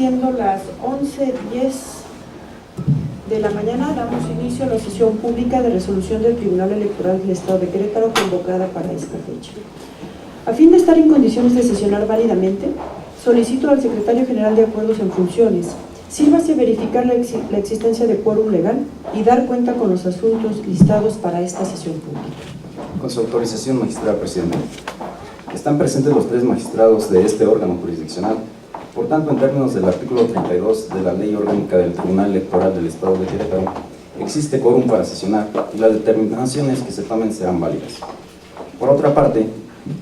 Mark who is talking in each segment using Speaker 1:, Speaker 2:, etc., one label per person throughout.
Speaker 1: siendo las 11:10 de la mañana, damos inicio a la sesión pública de resolución del Tribunal Electoral del Estado de Querétaro convocada para esta fecha. A fin de estar en condiciones de sesionar válidamente, solicito al Secretario General de Acuerdos en Funciones sírvase verificar la existencia de quórum legal y dar cuenta con los asuntos listados para esta sesión pública.
Speaker 2: Con su autorización, magistrada presidenta. Están presentes los 3 magistrados de este órgano jurisdiccional. Por tanto, en términos del artículo 32 de la Ley Orgánica del Tribunal Electoral del Estado de Querétaro, existe quórum para sesionar y las determinaciones que se tomen serán válidas. Por otra parte,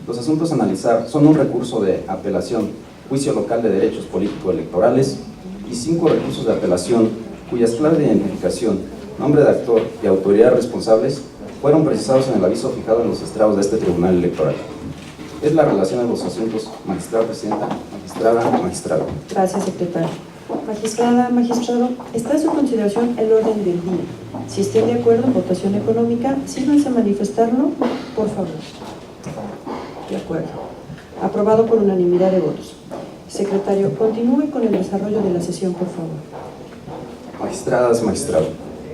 Speaker 2: los asuntos a analizar son un recurso de apelación, juicio local de derechos político-electorales y 5 recursos de apelación cuyas claves de identificación, nombre de actor y autoridades responsables fueron precisados en el aviso fijado en los estrados de este Tribunal Electoral. Es la relación de los asuntos, magistrada presidenta, magistrado.
Speaker 1: Gracias, secretario. Magistrada, magistrado, está a su consideración el orden del día. Si estén de acuerdo en votación económica, sírvanse a manifestarlo, por favor. De acuerdo. Aprobado por unanimidad de votos. Secretario, continúe con el desarrollo de la sesión, por favor.
Speaker 2: Magistradas, magistrado.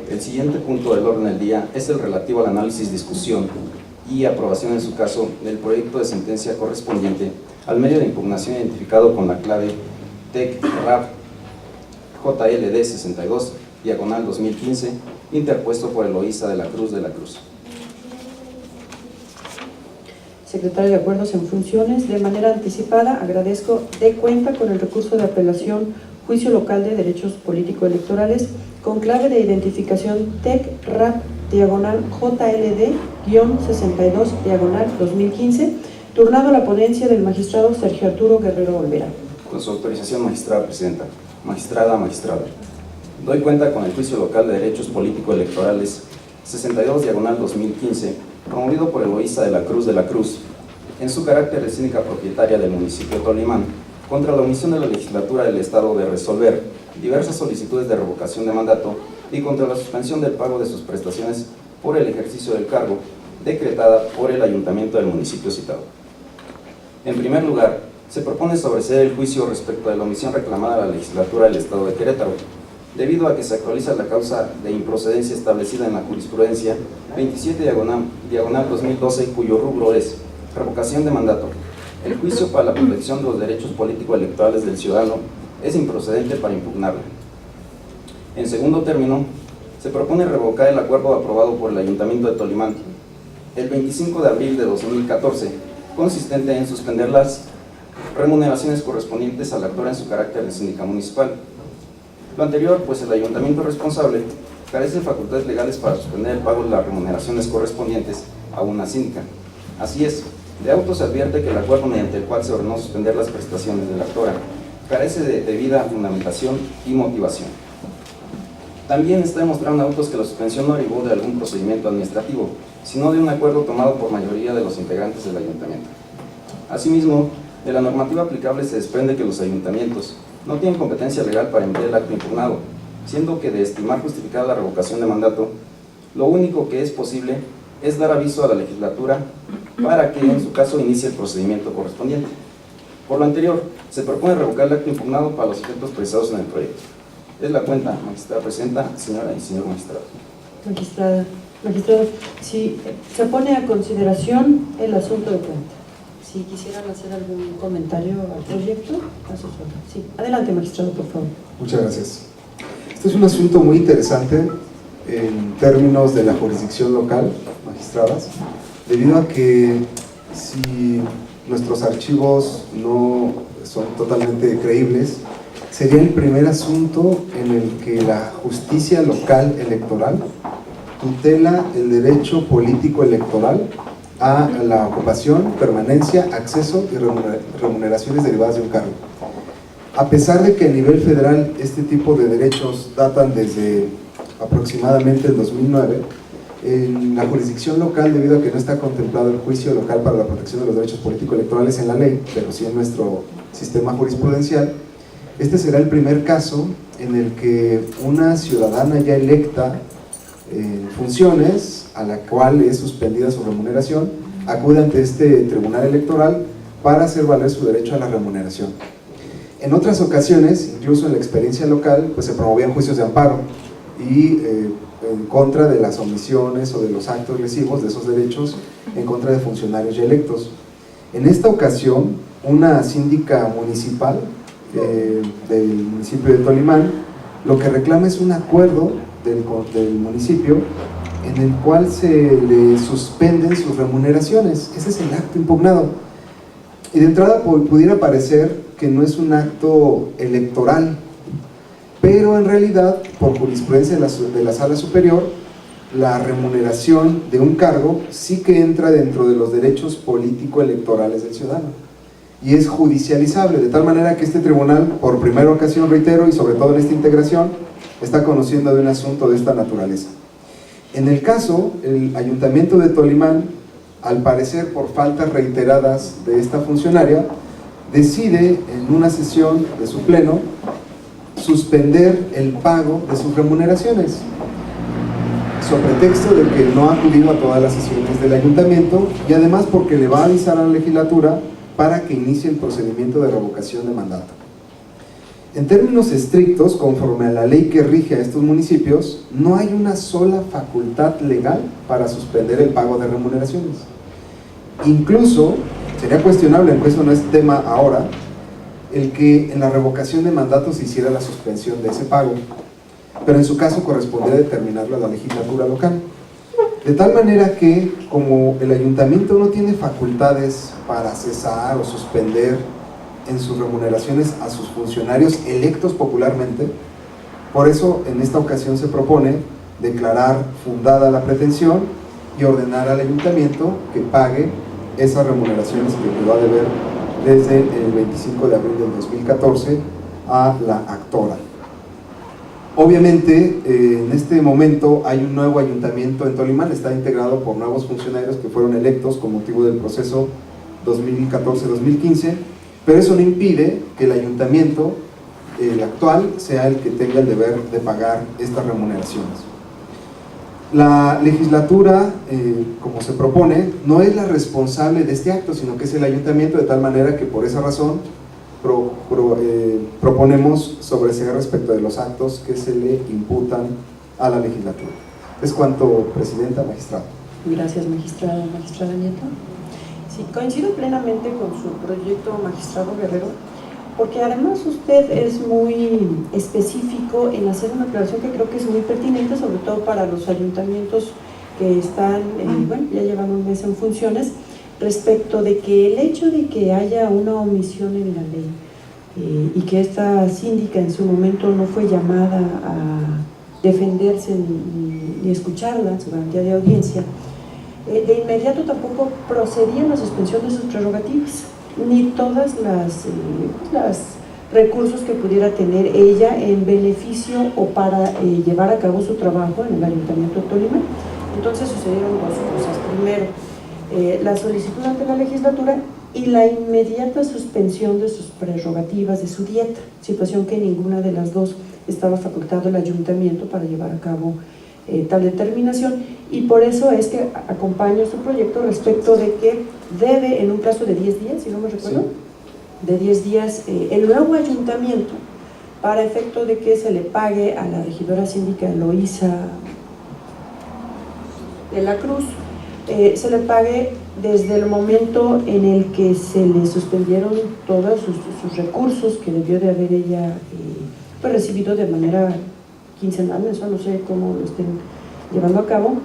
Speaker 2: El siguiente punto del orden del día es el relativo al análisis, discusión y aprobación en su caso del proyecto de sentencia correspondiente al medio de impugnación identificado con la clave TEC-RAP JLD 62/2015, interpuesto por Eloísa de la Cruz de la Cruz.
Speaker 1: Secretario de Acuerdos en Funciones, de manera anticipada agradezco de cuenta con el recurso de apelación Juicio Local de Derechos Político-Electorales con clave de identificación TEC-RAP-JLD-62/2015, turnado a la ponencia del magistrado Sergio Arturo Guerrero Olvera.
Speaker 2: Con su autorización, magistrada presidenta. Magistrado. Doy cuenta con el Juicio Local de Derechos Político-Electorales 62/2015, promovido por Eloísa de la Cruz, en su carácter de síndica propietaria del municipio de Tolimán, contra la omisión de la legislatura del Estado de resolver diversas solicitudes de revocación de mandato y contra la suspensión del pago de sus prestaciones por el ejercicio del cargo, decretada por el ayuntamiento del municipio citado. En primer lugar, se propone sobreseer el juicio respecto de la omisión reclamada a la legislatura del Estado de Querétaro, debido a que se actualiza la causa de improcedencia establecida en la jurisprudencia 27/2012, cuyo rubro es revocación de mandato. El juicio para la protección de los derechos político-electorales del ciudadano es improcedente para impugnarla. En segundo término, se propone revocar el acuerdo aprobado por el Ayuntamiento de Tolimán el 25 de abril de 2014, consistente en suspender las remuneraciones correspondientes al actor en su carácter de síndica municipal. Lo anterior, pues el ayuntamiento responsable carece de facultades legales para suspender el pago de las remuneraciones correspondientes a una síndica. Así es, de auto se advierte que el acuerdo mediante el cual se ordenó suspender las prestaciones de la actora carece de debida fundamentación y motivación. También está demostrado en autos que la suspensión no derivó de algún procedimiento administrativo, sino de un acuerdo tomado por mayoría de los integrantes del ayuntamiento. Asimismo, de la normativa aplicable se desprende que los ayuntamientos no tienen competencia legal para emitir el acto impugnado, siendo que de estimar justificada la revocación de mandato, lo único que es posible es dar aviso a la legislatura para que en su caso inicie el procedimiento correspondiente. Por lo anterior, se propone revocar el acto impugnado para los efectos precisados en el proyecto. Es la cuenta, magistrada presidenta, señora y señor magistrado.
Speaker 1: Magistrado, si se pone a consideración el asunto de cuenta. Si quisieran hacer algún comentario al proyecto, a sus órdenes. Sí, adelante, magistrado, por favor.
Speaker 3: Muchas gracias. Este es un asunto muy interesante en términos de la jurisdicción local, magistradas, debido a que si nuestros archivos no son totalmente creíbles, sería el primer asunto en el que la justicia local electoral tutela el derecho político electoral a la ocupación, permanencia, acceso y remuneraciones derivadas de un cargo. A pesar de que a nivel federal este tipo de derechos datan desde aproximadamente el 2009, en la jurisdicción local, debido a que no está contemplado el juicio local para la protección de los derechos político-electorales en la ley, pero sí en nuestro sistema jurisprudencial, este será el primer caso en el que una ciudadana ya electa en funciones, a la cual es suspendida su remuneración, acude ante este tribunal electoral para hacer valer su derecho a la remuneración. En otras ocasiones, incluso en la experiencia local, pues se promovían juicios de amparo y en contra de las omisiones o de los actos lesivos de esos derechos en contra de funcionarios ya electos. En esta ocasión, una síndica municipal del municipio de Tolimán lo que reclama es un acuerdo del municipio en el cual se le suspenden sus remuneraciones. Ese es el acto impugnado. Y de entrada pudiera parecer que no es un acto electoral, pero en realidad, por jurisprudencia de la Sala Superior, la remuneración de un cargo sí que entra dentro de los derechos político-electorales del ciudadano y es judicializable, de tal manera que este tribunal, por primera ocasión, reitero, y sobre todo en esta integración, está conociendo de un asunto de esta naturaleza. En el caso, el Ayuntamiento de Tolimán, al parecer por faltas reiteradas de esta funcionaria, decide en una sesión de su pleno suspender el pago de sus remuneraciones, sobre pretexto de que no ha acudido a todas las sesiones del ayuntamiento y además porque le va a avisar a la legislatura para que inicie el procedimiento de revocación de mandato. En términos estrictos, conforme a la ley que rige a estos municipios, no hay una sola facultad legal para suspender el pago de remuneraciones. Incluso sería cuestionable, aunque eso no es tema ahora, el que en la revocación de mandato se hiciera la suspensión de ese pago, pero en su caso correspondería determinarlo a la legislatura local. De tal manera que, como el ayuntamiento no tiene facultades para cesar o suspender en sus remuneraciones a sus funcionarios electos popularmente, por eso en esta ocasión se propone declarar fundada la pretensión y ordenar al ayuntamiento que pague esas remuneraciones que quedó a deber desde el 25 de abril del 2014 a la actora. Obviamente, en este momento hay un nuevo ayuntamiento en Tolimán, está integrado por nuevos funcionarios que fueron electos con motivo del proceso 2014-2015, pero eso no impide que el ayuntamiento, el actual, sea el que tenga el deber de pagar estas remuneraciones. La legislatura, como se propone, no es la responsable de este acto, sino que es el ayuntamiento, de tal manera que por esa razón proponemos sobreseer respecto de los actos que se le imputan a la legislatura. Es cuanto, presidenta, magistrado.
Speaker 1: Gracias, magistrada. Magistrada Nieto. Sí, coincido plenamente con su proyecto, magistrado Guerrero, porque además usted es muy específico en hacer una aclaración que creo que es muy pertinente, sobre todo para los ayuntamientos que están, bueno, ya llevan un mes en funciones, respecto de que el hecho de que haya una omisión en la ley y que esta síndica en su momento no fue llamada a defenderse ni escucharla en su garantía de audiencia, de inmediato tampoco procedía a la suspensión de sus prerrogativas, ni todas las recursos que pudiera tener ella en beneficio o para llevar a cabo su trabajo en el Ayuntamiento de Tolimán. Entonces sucedieron dos cosas. Primero, la solicitud ante la legislatura y la inmediata suspensión de sus prerrogativas, de su dieta, situación que ninguna de las dos estaba facultado el ayuntamiento para llevar a cabo tal determinación, y por eso es que acompaño su proyecto respecto de que debe, en un plazo de 10 días, si no me recuerdo, sí, de 10 días, el nuevo ayuntamiento, para efecto de que se le pague a la regidora síndica Eloísa de la Cruz, se le pague desde el momento en el que se le suspendieron todos sus recursos que debió de haber ella pues recibido de manera quincenal, eso no sé cómo lo estén llevando a cabo,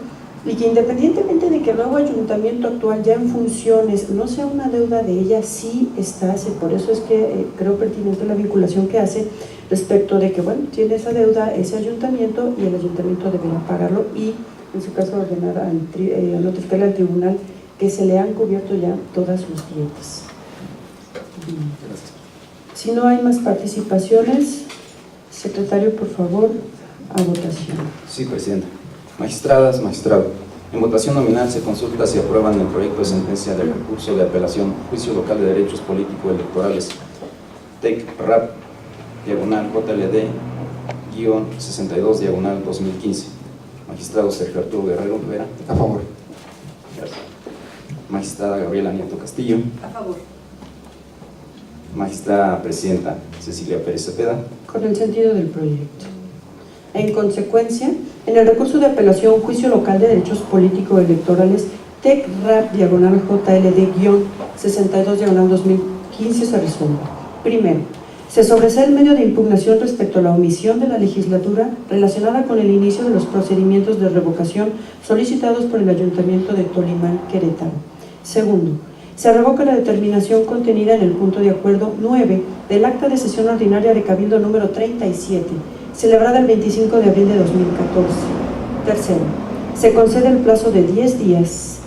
Speaker 1: y que independientemente de que el nuevo ayuntamiento actual ya en funciones no sea una deuda de ella, sí está, por eso es que creo pertinente la vinculación que hace respecto de que, bueno, tiene esa deuda ese ayuntamiento y el ayuntamiento deberá pagarlo y en su caso ordenar a notificarle al tribunal que se le han cubierto ya todas sus dietas. Si no hay más participaciones, secretario, por favor, a votación.
Speaker 2: Sí, presidenta. Magistradas, magistrado, en votación nominal se consulta si aprueban el proyecto de sentencia del recurso de apelación Juicio Local de Derechos Político-Electorales TEC-RAP, diagonal JLD-62, diagonal 2015. Magistrado Sergio Arturo Guerrero Rivera.
Speaker 3: A favor.
Speaker 2: Gracias. Magistrada Gabriela Nieto Castillo.
Speaker 1: A favor.
Speaker 2: Magistrada Presidenta Cecilia Pérez Cepeda.
Speaker 1: Con el sentido del proyecto. En consecuencia, en el recurso de apelación Juicio Local de Derechos Político-Electorales TEC-RAP-JLD-62-2015 se resuelve. Primero, se sobresee el medio de impugnación respecto a la omisión de la legislatura relacionada con el inicio de los procedimientos de revocación solicitados por el Ayuntamiento de Tolimán, Querétaro. Segundo, se revoca la determinación contenida en el punto de acuerdo 9 del acta de sesión ordinaria de Cabildo número 37, celebrada el 25 de abril de 2014. Tercero, se concede el plazo de 10 días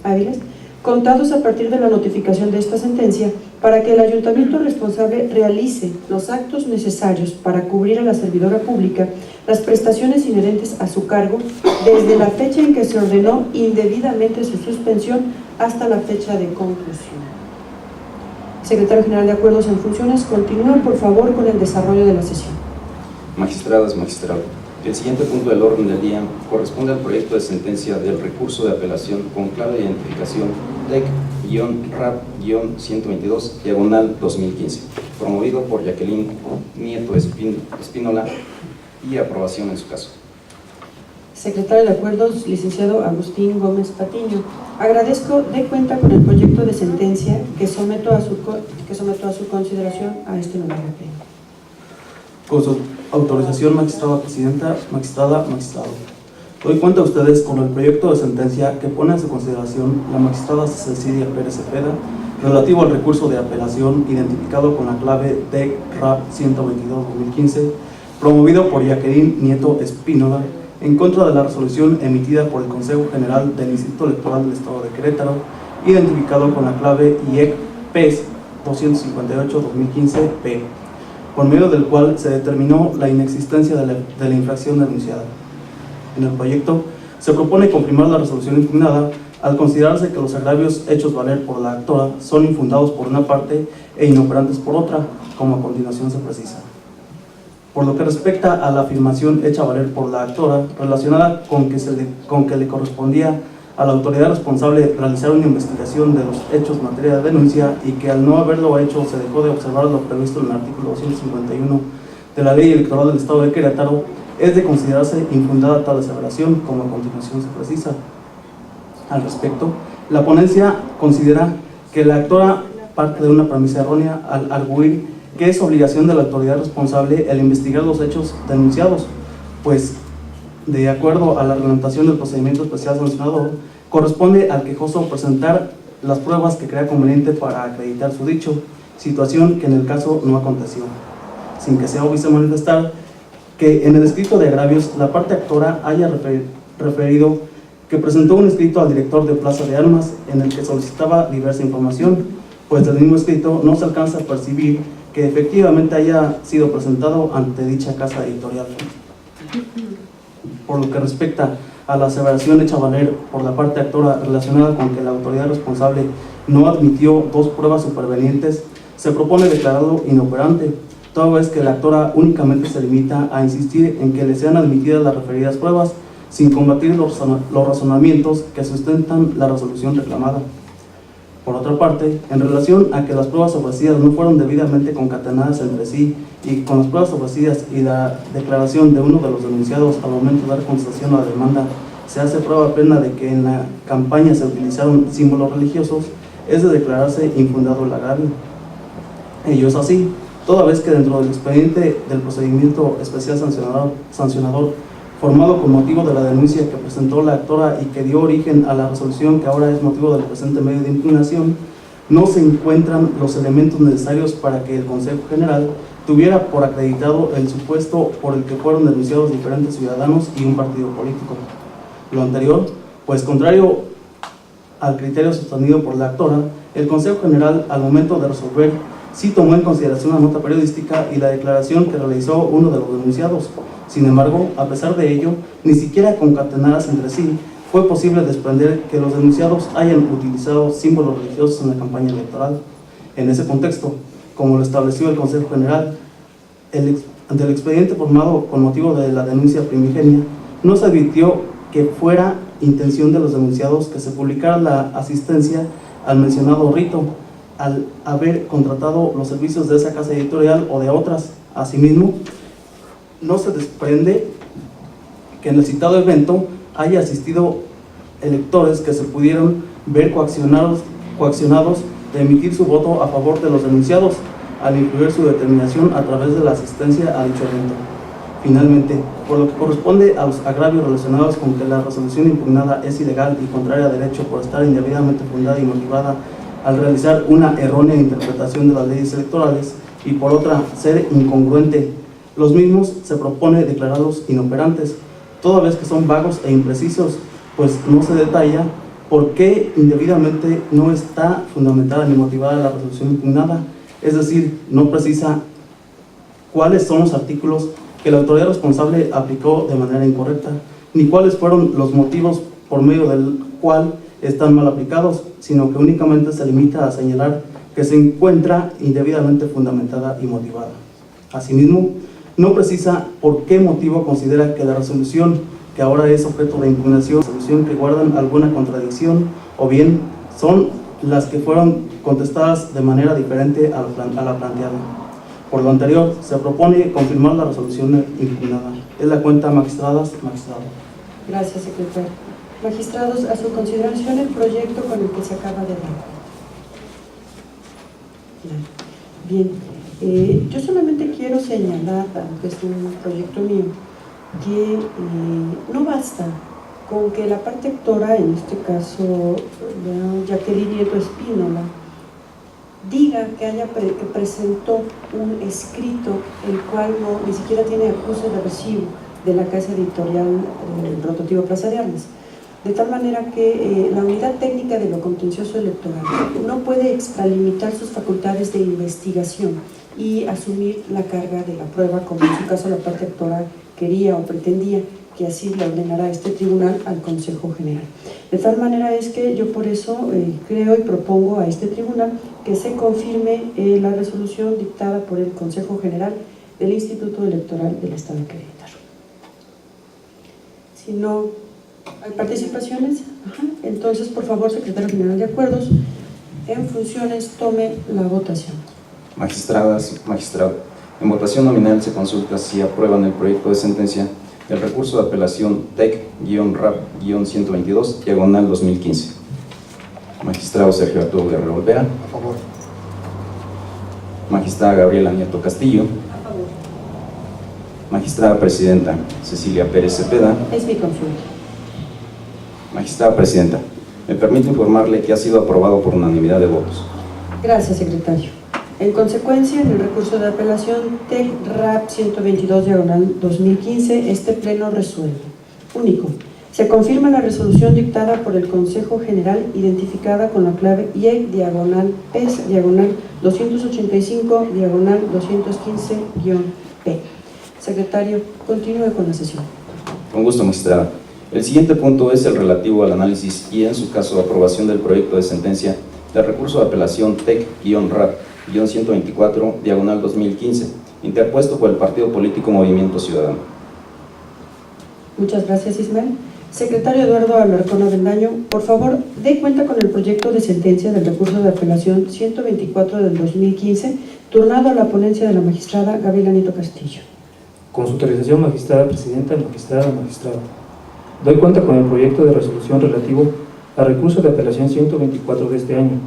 Speaker 1: hábiles, contados a partir de la notificación de esta sentencia, para que el ayuntamiento responsable realice los actos necesarios para cubrir a la servidora pública las prestaciones inherentes a su cargo desde la fecha en que se ordenó indebidamente su suspensión hasta la fecha de conclusión. Secretario General de Acuerdos en Funciones, continúa por favor con el desarrollo de la sesión.
Speaker 2: Magistradas, magistrados, el siguiente punto del orden del día corresponde al proyecto de sentencia del recurso de apelación con clave de identificación TEC-RAP-122-2015, promovido por Jacqueline Nieto Espínola y aprobación en su caso.
Speaker 1: Secretario de Acuerdos, licenciado Agustín Gómez Patiño, agradezco de cuenta con el proyecto de sentencia que someto a su consideración a este honorable pleno.
Speaker 4: Con su autorización, magistrada presidenta, magistrado, doy cuenta a ustedes con el proyecto de sentencia que pone a su consideración la magistrada Cecilia Pérez Cepeda relativo al recurso de apelación identificado con la clave TEC-RAP-122-2015, promovido por Jacqueline Nieto Espínola, en contra de la resolución emitida por el Consejo General del Instituto Electoral del Estado de Querétaro, identificado con la clave IEC-PES 258-2015-P, por medio del cual se determinó la inexistencia de la infracción denunciada. En el proyecto se propone confirmar la resolución impugnada al considerarse que los agravios hechos valer por la actora son infundados por una parte e inoperantes por otra, como a continuación se precisa. Por lo que respecta a la afirmación hecha valer por la actora relacionada con que le correspondía a la autoridad responsable realizar una investigación de los hechos en materia de denuncia y que al no haberlo hecho se dejó de observar lo previsto en el artículo 251 de la Ley Electoral del Estado de Querétaro, es de considerarse infundada tal aseveración, como a continuación se precisa. Al respecto, la ponencia considera que la actora parte de una premisa errónea al arguir que es obligación de la autoridad responsable el investigar los hechos denunciados, pues de acuerdo a la reglamentación del procedimiento especial sancionador, corresponde al quejoso presentar las pruebas que crea conveniente para acreditar su dicho, situación que en el caso no aconteció, sin que sea obvio manifestar que en el escrito de agravios la parte actora haya referido que presentó un escrito al director de Plaza de Armas en el que solicitaba diversa información, pues del mismo escrito no se alcanza a percibir que efectivamente haya sido presentado ante dicha casa editorial. Por lo que respecta a la aseveración hecha valer por la parte actora relacionada con que la autoridad responsable no admitió dos pruebas supervenientes, se propone declararlo inoperante, toda vez que la actora únicamente se limita a insistir en que le sean admitidas las referidas pruebas, sin combatir los razonamientos que sustentan la resolución reclamada. Por otra parte, en relación a que las pruebas ofrecidas no fueron debidamente concatenadas entre sí y con las pruebas ofrecidas y la declaración de uno de los denunciados al momento de dar contestación a la demanda se hace prueba plena de que en la campaña se utilizaron símbolos religiosos, es de declararse infundado el agravio. Ello es así, toda vez que dentro del expediente del procedimiento especial sancionador formado con motivo de la denuncia que presentó la actora y que dio origen a la resolución que ahora es motivo del presente medio de impugnación, no se encuentran los elementos necesarios para que el Consejo General tuviera por acreditado el supuesto por el que fueron denunciados diferentes ciudadanos y un partido político. Lo anterior, pues contrario al criterio sostenido por la actora, el Consejo General, al momento de resolver, sí tomó en consideración la nota periodística y la declaración que realizó uno de los denunciados. Sin embargo, a pesar de ello, ni siquiera concatenadas entre sí, fue posible desprender que los denunciados hayan utilizado símbolos religiosos en la campaña electoral. En ese contexto, como lo estableció el Consejo General, ante el expediente formado con motivo de la denuncia primigenia, no se advirtió que fuera intención de los denunciados que se publicara la asistencia al mencionado rito, al haber contratado los servicios de esa casa editorial o de otras. Asimismo, no se desprende que en el citado evento haya asistido electores que se pudieron ver coaccionados de emitir su voto a favor de los denunciados, al influir su determinación a través de la asistencia a dicho evento. Finalmente, por lo que corresponde a los agravios relacionados con que la resolución impugnada es ilegal y contraria a derecho por estar indebidamente fundada y motivada al realizar una errónea interpretación de las leyes electorales y por otra ser incongruente, los mismos se propone declararlos inoperantes, toda vez que son vagos e imprecisos, pues no se detalla por qué indebidamente no está fundamentada ni motivada la resolución impugnada, es decir, no precisa cuáles son los artículos que la autoridad responsable aplicó de manera incorrecta, ni cuáles fueron los motivos por medio del cual están mal aplicados, sino que únicamente se limita a señalar que se encuentra indebidamente fundamentada y motivada. Asimismo, no precisa por qué motivo considera que la resolución que ahora es objeto de impugnación, resolución que guardan alguna contradicción o bien son las que fueron contestadas de manera diferente a la planteada. Por lo anterior, se propone confirmar la resolución impugnada. Es la cuenta, magistradas, magistrado.
Speaker 1: Gracias, secretario. Magistrados, a su consideración el proyecto con el que se acaba de dar. Bien, yo solamente quiero señalar, aunque es un proyecto mío, que no basta con que la parte actora, en este caso Jacqueline Nieto Espínola, diga que presentó un escrito el cual ni siquiera tiene acuse de recibo de la casa editorial del prototipo Plaza de Armas, de tal manera que la unidad técnica de lo contencioso electoral no puede extralimitar sus facultades de investigación y asumir la carga de la prueba, como en su caso la parte actora quería o pretendía que así le ordenara este tribunal al Consejo General. De tal manera es que yo por eso creo y propongo a este tribunal que se confirme la resolución dictada por el Consejo General del Instituto Electoral del Estado de Querétaro. Si no hay participaciones, entonces por favor, secretario general de acuerdos, en funciones tome la votación.
Speaker 2: Magistradas, magistrado, en votación nominal se consulta si aprueban el proyecto de sentencia del recurso de apelación TEC-RAP-122, diagonal 2015. Magistrado Sergio Arturo Guerrero Olvera.
Speaker 3: A favor.
Speaker 2: Magistrada Gabriela Nieto Castillo.
Speaker 1: A favor.
Speaker 2: Magistrada Presidenta Cecilia Pérez Cepeda.
Speaker 1: Es mi consulta.
Speaker 2: Magistrada Presidenta, me permito informarle que ha sido aprobado por unanimidad de votos.
Speaker 1: Gracias, secretario. En consecuencia, en el recurso de apelación TEC-RAP 122, diagonal 2015, este pleno resuelve. Único. Se confirma la resolución dictada por el Consejo General identificada con la clave IEC, diagonal PES, diagonal 285, diagonal 215-P. Secretario, continúe con la sesión.
Speaker 2: Con gusto, magistrada. El siguiente punto es el relativo al análisis y, en su caso, aprobación del proyecto de sentencia del recurso de apelación TEC-RAP-124, diagonal 2015, interpuesto por el partido político Movimiento Ciudadano.
Speaker 1: Muchas gracias, Ismael. Secretario Eduardo Alarcón Avendaño, por favor, dé cuenta con el proyecto de sentencia del recurso de apelación 124 del 2015, turnado a la ponencia de la magistrada Gabriela Nieto Castillo.
Speaker 5: Con su autorización, magistrada presidenta, magistrado. Doy cuenta con el proyecto de resolución relativo al recurso de apelación 124 de este año,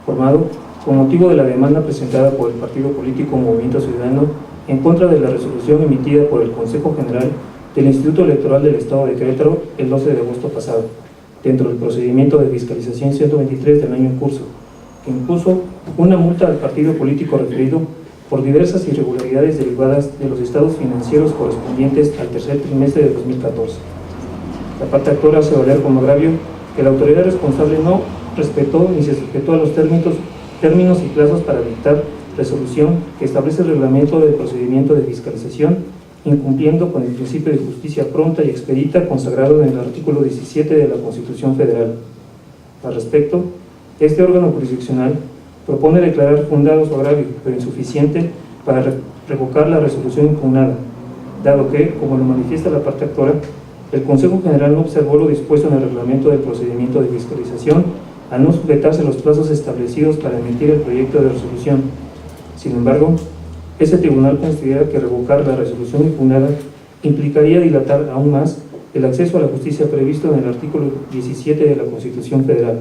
Speaker 5: formado con motivo de la demanda presentada por el partido político Movimiento Ciudadano en contra de la resolución emitida por el Consejo General del Instituto Electoral del Estado de Querétaro el 12 de agosto pasado, dentro del procedimiento de fiscalización 123 del año en curso, que impuso una multa al partido político referido por diversas irregularidades derivadas de los estados financieros correspondientes al tercer trimestre de 2014. La parte actora hace valer como agravio que la autoridad responsable no respetó ni se sujetó a los términos y plazos para dictar resolución que establece el reglamento del procedimiento de fiscalización, incumpliendo con el principio de justicia pronta y expedita consagrado en el artículo 17 de la Constitución Federal. Al respecto, este órgano jurisdiccional propone declarar fundado su agravio, pero insuficiente para revocar la resolución impugnada, dado que, como lo manifiesta la parte actora, el Consejo General no observó lo dispuesto en el reglamento del procedimiento de fiscalización al no sujetarse a los plazos establecidos para emitir el proyecto de resolución. Sin embargo, ese tribunal considera que revocar la resolución impugnada implicaría dilatar aún más el acceso a la justicia previsto en el artículo 17 de la Constitución Federal,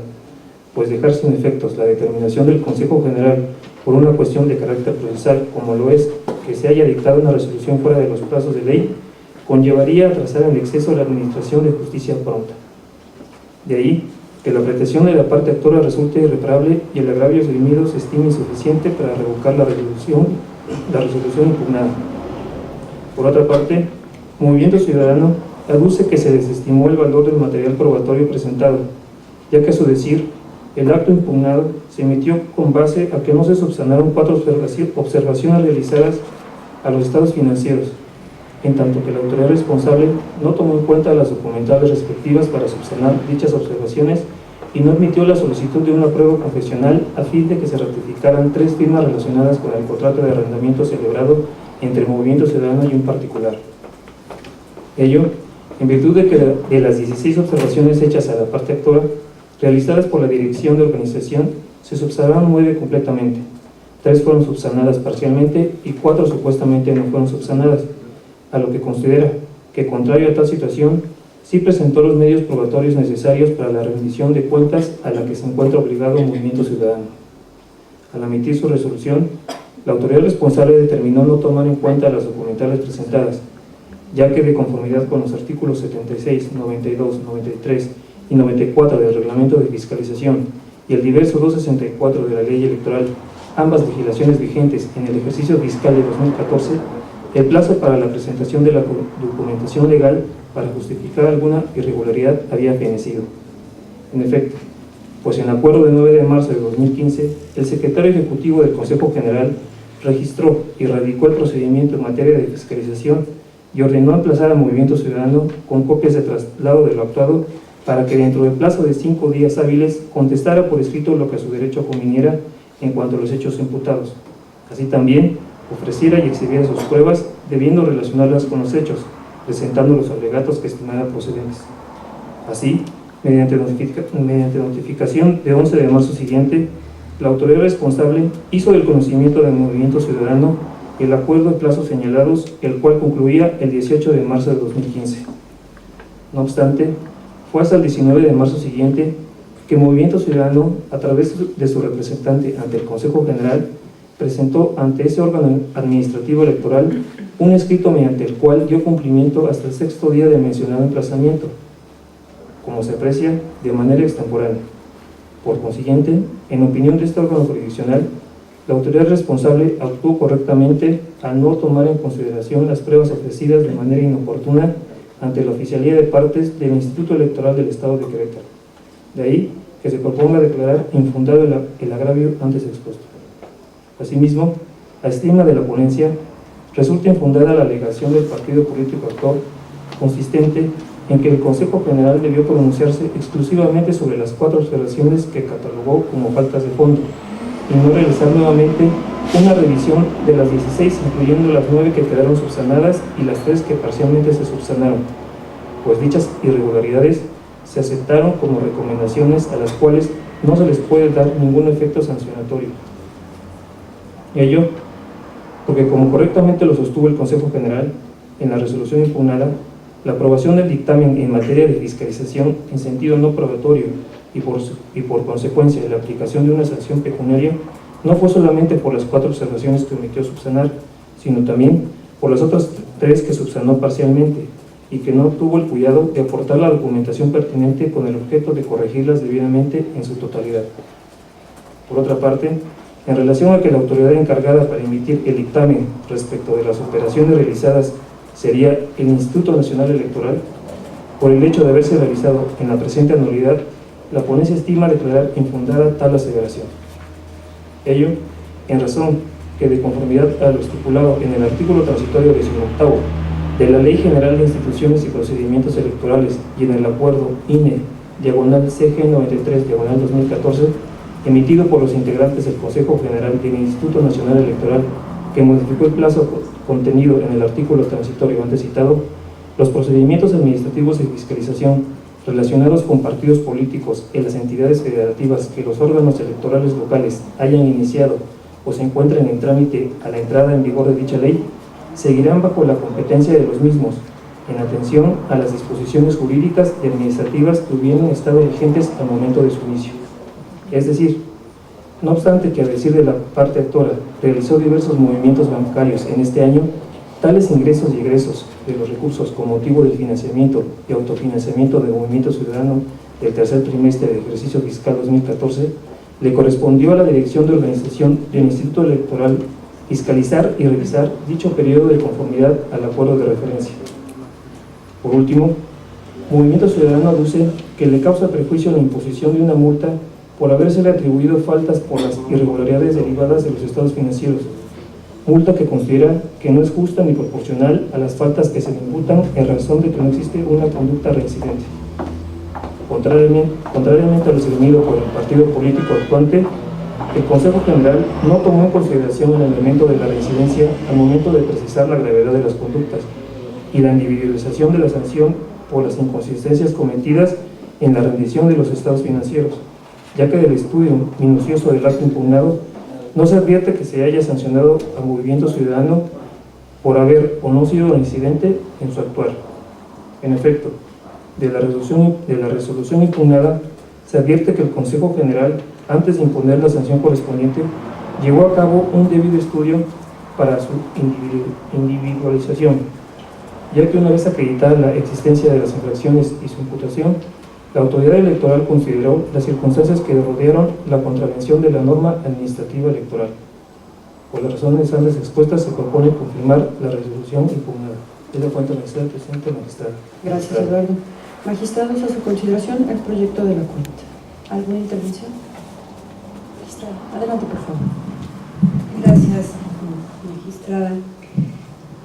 Speaker 5: pues dejar sin efectos la determinación del Consejo General por una cuestión de carácter procesal, como lo es que se haya dictado una resolución fuera de los plazos de ley, conllevaría a atrasar en exceso la administración de justicia pronta. De ahí que la pretensión de la parte actora resulte irreparable y el agravio esgrimido se estime insuficiente para revocar la resolución impugnada. Por otra parte, Movimiento Ciudadano aduce que se desestimó el valor del material probatorio presentado, ya que a su decir, el acto impugnado se emitió con base a que no se subsanaron 4 observaciones realizadas a los estados financieros, en tanto que la autoridad responsable no tomó en cuenta las documentales respectivas para subsanar dichas observaciones y no admitió la solicitud de una prueba confesional a fin de que se ratificaran 3 firmas relacionadas con el contrato de arrendamiento celebrado entre Movimiento Ciudadano y un particular. Ello, en virtud de las 16 observaciones hechas a la parte actora, realizadas por la Dirección de Organización, se subsanaron 9 completamente, 3 fueron subsanadas parcialmente y 4 supuestamente no fueron subsanadas, a lo que considera que, contrario a tal situación, sí presentó los medios probatorios necesarios para la rendición de cuentas a la que se encuentra obligado el Movimiento Ciudadano. Al emitir su resolución, la autoridad responsable determinó no tomar en cuenta las documentales presentadas, ya que de conformidad con los artículos 76, 92, 93 y 94 del Reglamento de Fiscalización y el diverso 264 de la Ley Electoral, ambas legislaciones vigentes en el ejercicio fiscal de 2014, el plazo para la presentación de la documentación legal para justificar alguna irregularidad había fenecido. En efecto, pues en acuerdo del 9 de marzo de 2015, el secretario ejecutivo del Consejo General registró y radicó el procedimiento en materia de fiscalización y ordenó aplazar al Movimiento Ciudadano con copias de traslado de lo actuado para que dentro del plazo de 5 días hábiles contestara por escrito lo que a su derecho conviniera en cuanto a los hechos imputados. Así también ofreciera y exhibiera sus pruebas, debiendo relacionarlas con los hechos, presentando los alegatos que estimara procedentes. Así, mediante notificación de 11 de marzo siguiente, la autoridad responsable hizo del conocimiento del Movimiento Ciudadano el acuerdo de plazos señalados, el cual concluía el 18 de marzo de 2015. No obstante, fue hasta el 19 de marzo siguiente que Movimiento Ciudadano, a través de su representante ante el Consejo General, presentó ante ese órgano administrativo electoral un escrito mediante el cual dio cumplimiento hasta el 6º día del mencionado emplazamiento, como se aprecia, de manera extemporánea. Por consiguiente, en opinión de este órgano jurisdiccional, la autoridad responsable actuó correctamente al no tomar en consideración las pruebas ofrecidas de manera inoportuna ante la Oficialía de Partes del Instituto Electoral del Estado de Querétaro. De ahí que se proponga declarar infundado el agravio antes expuesto. Asimismo, a estima de la ponencia, resulta infundada la alegación del partido político actor, consistente en que el Consejo General debió pronunciarse exclusivamente sobre las 4 observaciones que catalogó como faltas de fondo, y no realizar nuevamente una revisión de las 16, incluyendo las 9 que quedaron subsanadas y las 3 que parcialmente se subsanaron, pues dichas irregularidades se aceptaron como recomendaciones a las cuales no se les puede dar ningún efecto sancionatorio. Ello porque, como correctamente lo sostuvo el Consejo General en la resolución impugnada, la aprobación del dictamen en materia de fiscalización en sentido no probatorio y por consecuencia la aplicación de una sanción pecuniaria no fue solamente por las 4 observaciones que omitió subsanar, sino también por las otras 3 que subsanó parcialmente y que no tuvo el cuidado de aportar la documentación pertinente con el objeto de corregirlas debidamente en su totalidad. Por otra parte, en relación a que la autoridad encargada para emitir el dictamen respecto de las operaciones realizadas sería el Instituto Nacional Electoral, por el hecho de haberse realizado en la presente anualidad, la ponencia estima declarar infundada tal aseveración. Ello, en razón que, de conformidad a lo estipulado en el artículo transitorio 18 de la Ley General de Instituciones y Procedimientos Electorales y en el acuerdo INE/CG 93/2014, emitido por los integrantes del Consejo General del Instituto Nacional Electoral, que modificó el plazo contenido en el artículo transitorio antes citado, los procedimientos administrativos de fiscalización relacionados con partidos políticos en las entidades federativas que los órganos electorales locales hayan iniciado o se encuentren en trámite a la entrada en vigor de dicha ley, seguirán bajo la competencia de los mismos, en atención a las disposiciones jurídicas y administrativas que hubieran estado vigentes al momento de su inicio. Es decir, no obstante que, a decir de la parte actora, realizó diversos movimientos bancarios en este año, tales ingresos y egresos de los recursos con motivo del financiamiento y autofinanciamiento del Movimiento Ciudadano del tercer trimestre del ejercicio fiscal 2014, le correspondió a la Dirección de Organización del Instituto Electoral fiscalizar y revisar dicho periodo de conformidad al acuerdo de referencia. Por último, Movimiento Ciudadano aduce que le causa prejuicio la imposición de una multa por habérsele atribuido faltas por las irregularidades derivadas de los estados financieros, multa que considera que no es justa ni proporcional a las faltas que se le imputan en razón de que no existe una conducta reincidente. Contrariamente a lo esgrimido por el partido político actuante, el Consejo General no tomó en consideración el elemento de la reincidencia al momento de precisar la gravedad de las conductas y la individualización de la sanción por las inconsistencias cometidas en la rendición de los estados financieros, ya que del estudio minucioso del acto impugnado no se advierte que se haya sancionado a Movimiento Ciudadano por haber o no sido reincidente en su actuar. En efecto, de la resolución impugnada se advierte que el Consejo General, antes de imponer la sanción correspondiente, llevó a cabo un debido estudio para su individualización, ya que una vez acreditada la existencia de las infracciones y su imputación, la autoridad electoral consideró las circunstancias que rodearon la contravención de la norma administrativa electoral. Por las razones antes expuestas, se propone confirmar la resolución impugnada. Es la cuenta magistrada, presidente, magistrada.
Speaker 1: Gracias, Eduardo. Magistrados, a su consideración el proyecto de la cuenta. ¿Alguna intervención? Magistrada, adelante, por favor.
Speaker 6: Gracias, magistrada.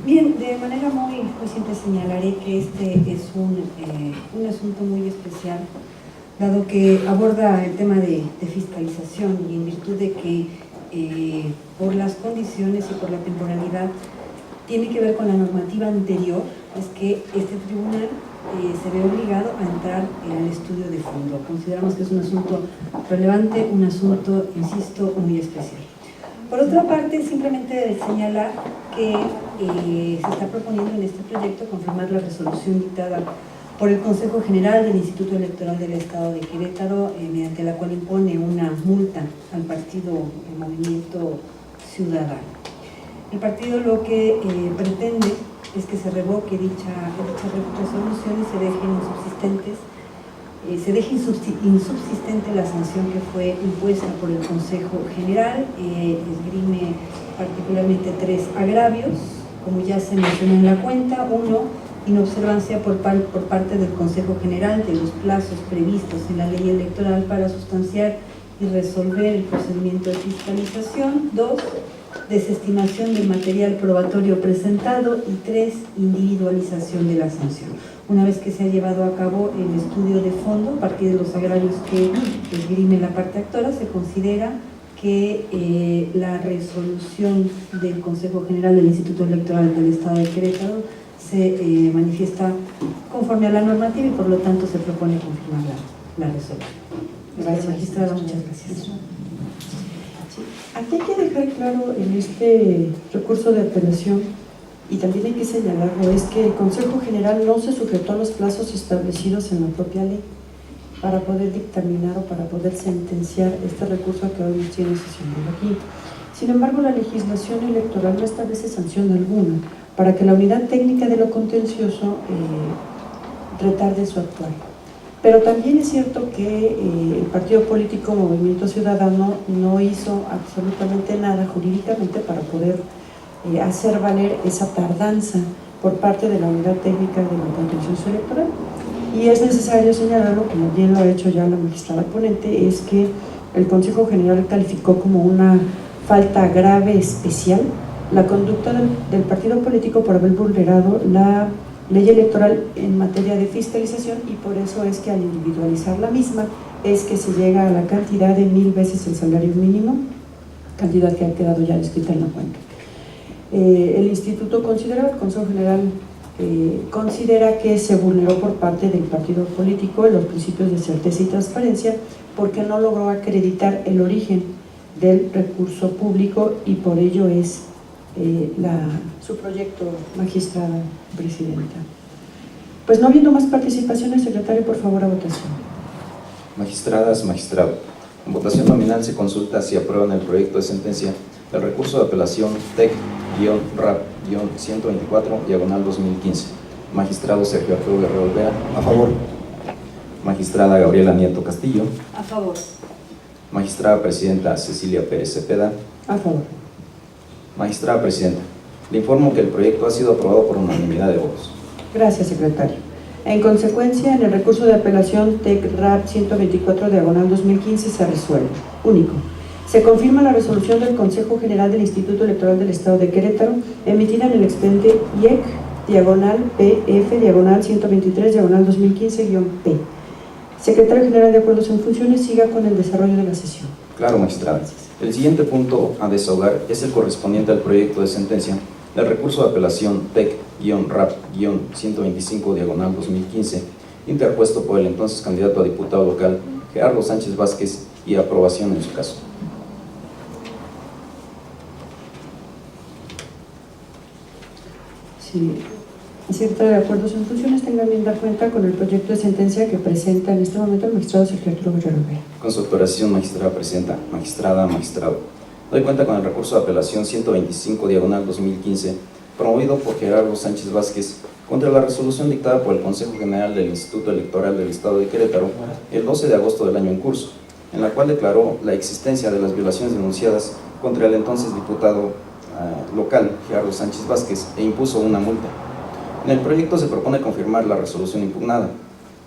Speaker 6: Bien, de manera muy simple señalaré que este es un asunto muy especial, dado que aborda el tema de fiscalización y en virtud de que por las condiciones y por la temporalidad tiene que ver con la normativa anterior, es que este tribunal se ve obligado a entrar al estudio de fondo. Consideramos que es un asunto relevante, un asunto, insisto, muy especial. Por otra parte, simplemente señalar que se está proponiendo en este proyecto confirmar la resolución dictada por el Consejo General del Instituto Electoral del Estado de Querétaro, mediante la cual impone una multa al partido Movimiento Ciudadano. El partido lo que pretende es que se revoque dicha resolución y se deje insubsistente la sanción que fue impuesta por el Consejo General. Esgrime particularmente 3 agravios, como ya se mencionó en la cuenta. 1, inobservancia por parte del Consejo General de los plazos previstos en la ley electoral para sustanciar y resolver el procedimiento de fiscalización. 2, desestimación del material probatorio presentado. Y 3, individualización de la sanción. Una vez que se ha llevado a cabo el estudio de fondo, a partir de los agravios que esgrime la parte actora, se considera que la resolución del Consejo General del Instituto Electoral del Estado de Querétaro se manifiesta conforme a la normativa y por lo tanto se propone confirmar la resolución. Gracias, magistrada, muchas gracias.
Speaker 1: Aquí hay que dejar claro en este recurso de apelación, y también hay que señalarlo, es que el Consejo General no se sujetó a los plazos establecidos en la propia ley para poder dictaminar o para poder sentenciar este recurso que hoy nos tiene sesionado aquí. Sin embargo, la legislación electoral no establece sanción alguna para que la unidad técnica de lo contencioso retarde su actuar. Pero también es cierto que el partido político Movimiento Ciudadano no hizo absolutamente nada jurídicamente para poder hacer valer esa tardanza por parte de la unidad técnica de la contencioso electoral. Y es necesario señalarlo, como bien lo ha hecho ya la magistrada ponente, es que el Consejo General calificó como una falta grave especial la conducta del partido político por haber vulnerado la ley electoral en materia de fiscalización, y por eso es que al individualizar la misma es que se llega a la cantidad de 1000 veces el salario mínimo, cantidad que ha quedado ya descrita en la cuenta. El Instituto considera, el Consejo General considera que se vulneró por parte del partido político los principios de certeza y transparencia porque no logró acreditar el origen del recurso público y por ello es su proyecto, magistrada presidenta. Pues no habiendo más participaciones, secretario, por favor, a votación.
Speaker 2: Magistradas, magistrado. En votación nominal se consulta si aprueban el proyecto de sentencia del recurso de apelación TEC-RAP-124/2015. Magistrado Sergio Arturo Guerrero Olvera.
Speaker 3: A favor.
Speaker 2: Magistrada Gabriela Nieto Castillo.
Speaker 6: A favor.
Speaker 2: Magistrada Presidenta Cecilia Pérez Cepeda.
Speaker 1: A favor.
Speaker 2: Magistrada Presidenta, le informo que el proyecto ha sido aprobado por unanimidad de votos.
Speaker 1: Gracias, secretario. En consecuencia, en el recurso de apelación TEC-RAP 124/2015 se resuelve. Único. Se confirma la resolución del Consejo General del Instituto Electoral del Estado de Querétaro, emitida en el expediente IEC/PF/123/2015-P. Secretario General de Acuerdos en Funciones, siga con el desarrollo de la sesión.
Speaker 2: Claro, magistrada. El siguiente punto a desahogar es el correspondiente al proyecto de sentencia del recurso de apelación TEC-RAP-125/2015, interpuesto por el entonces candidato a diputado local Gerardo Sánchez Vázquez, y aprobación en su caso.
Speaker 1: Sí. Secretario de Acuerdos en Funciones, tenga bien dar cuenta con el proyecto de sentencia que presenta en este momento el magistrado Sergio Arturo Guerrero Olvera.
Speaker 2: Con su autorización, magistrada presidenta, magistrada, magistrado. Doy cuenta con el recurso de apelación 125/2015, promovido por Gerardo Sánchez Vázquez, contra la resolución dictada por el Consejo General del Instituto Electoral del Estado de Querétaro el 12 de agosto del año en curso, en la cual declaró la existencia de las violaciones denunciadas contra el entonces diputado local Gerardo Sánchez Vázquez e impuso una multa. En el proyecto se propone confirmar la resolución impugnada.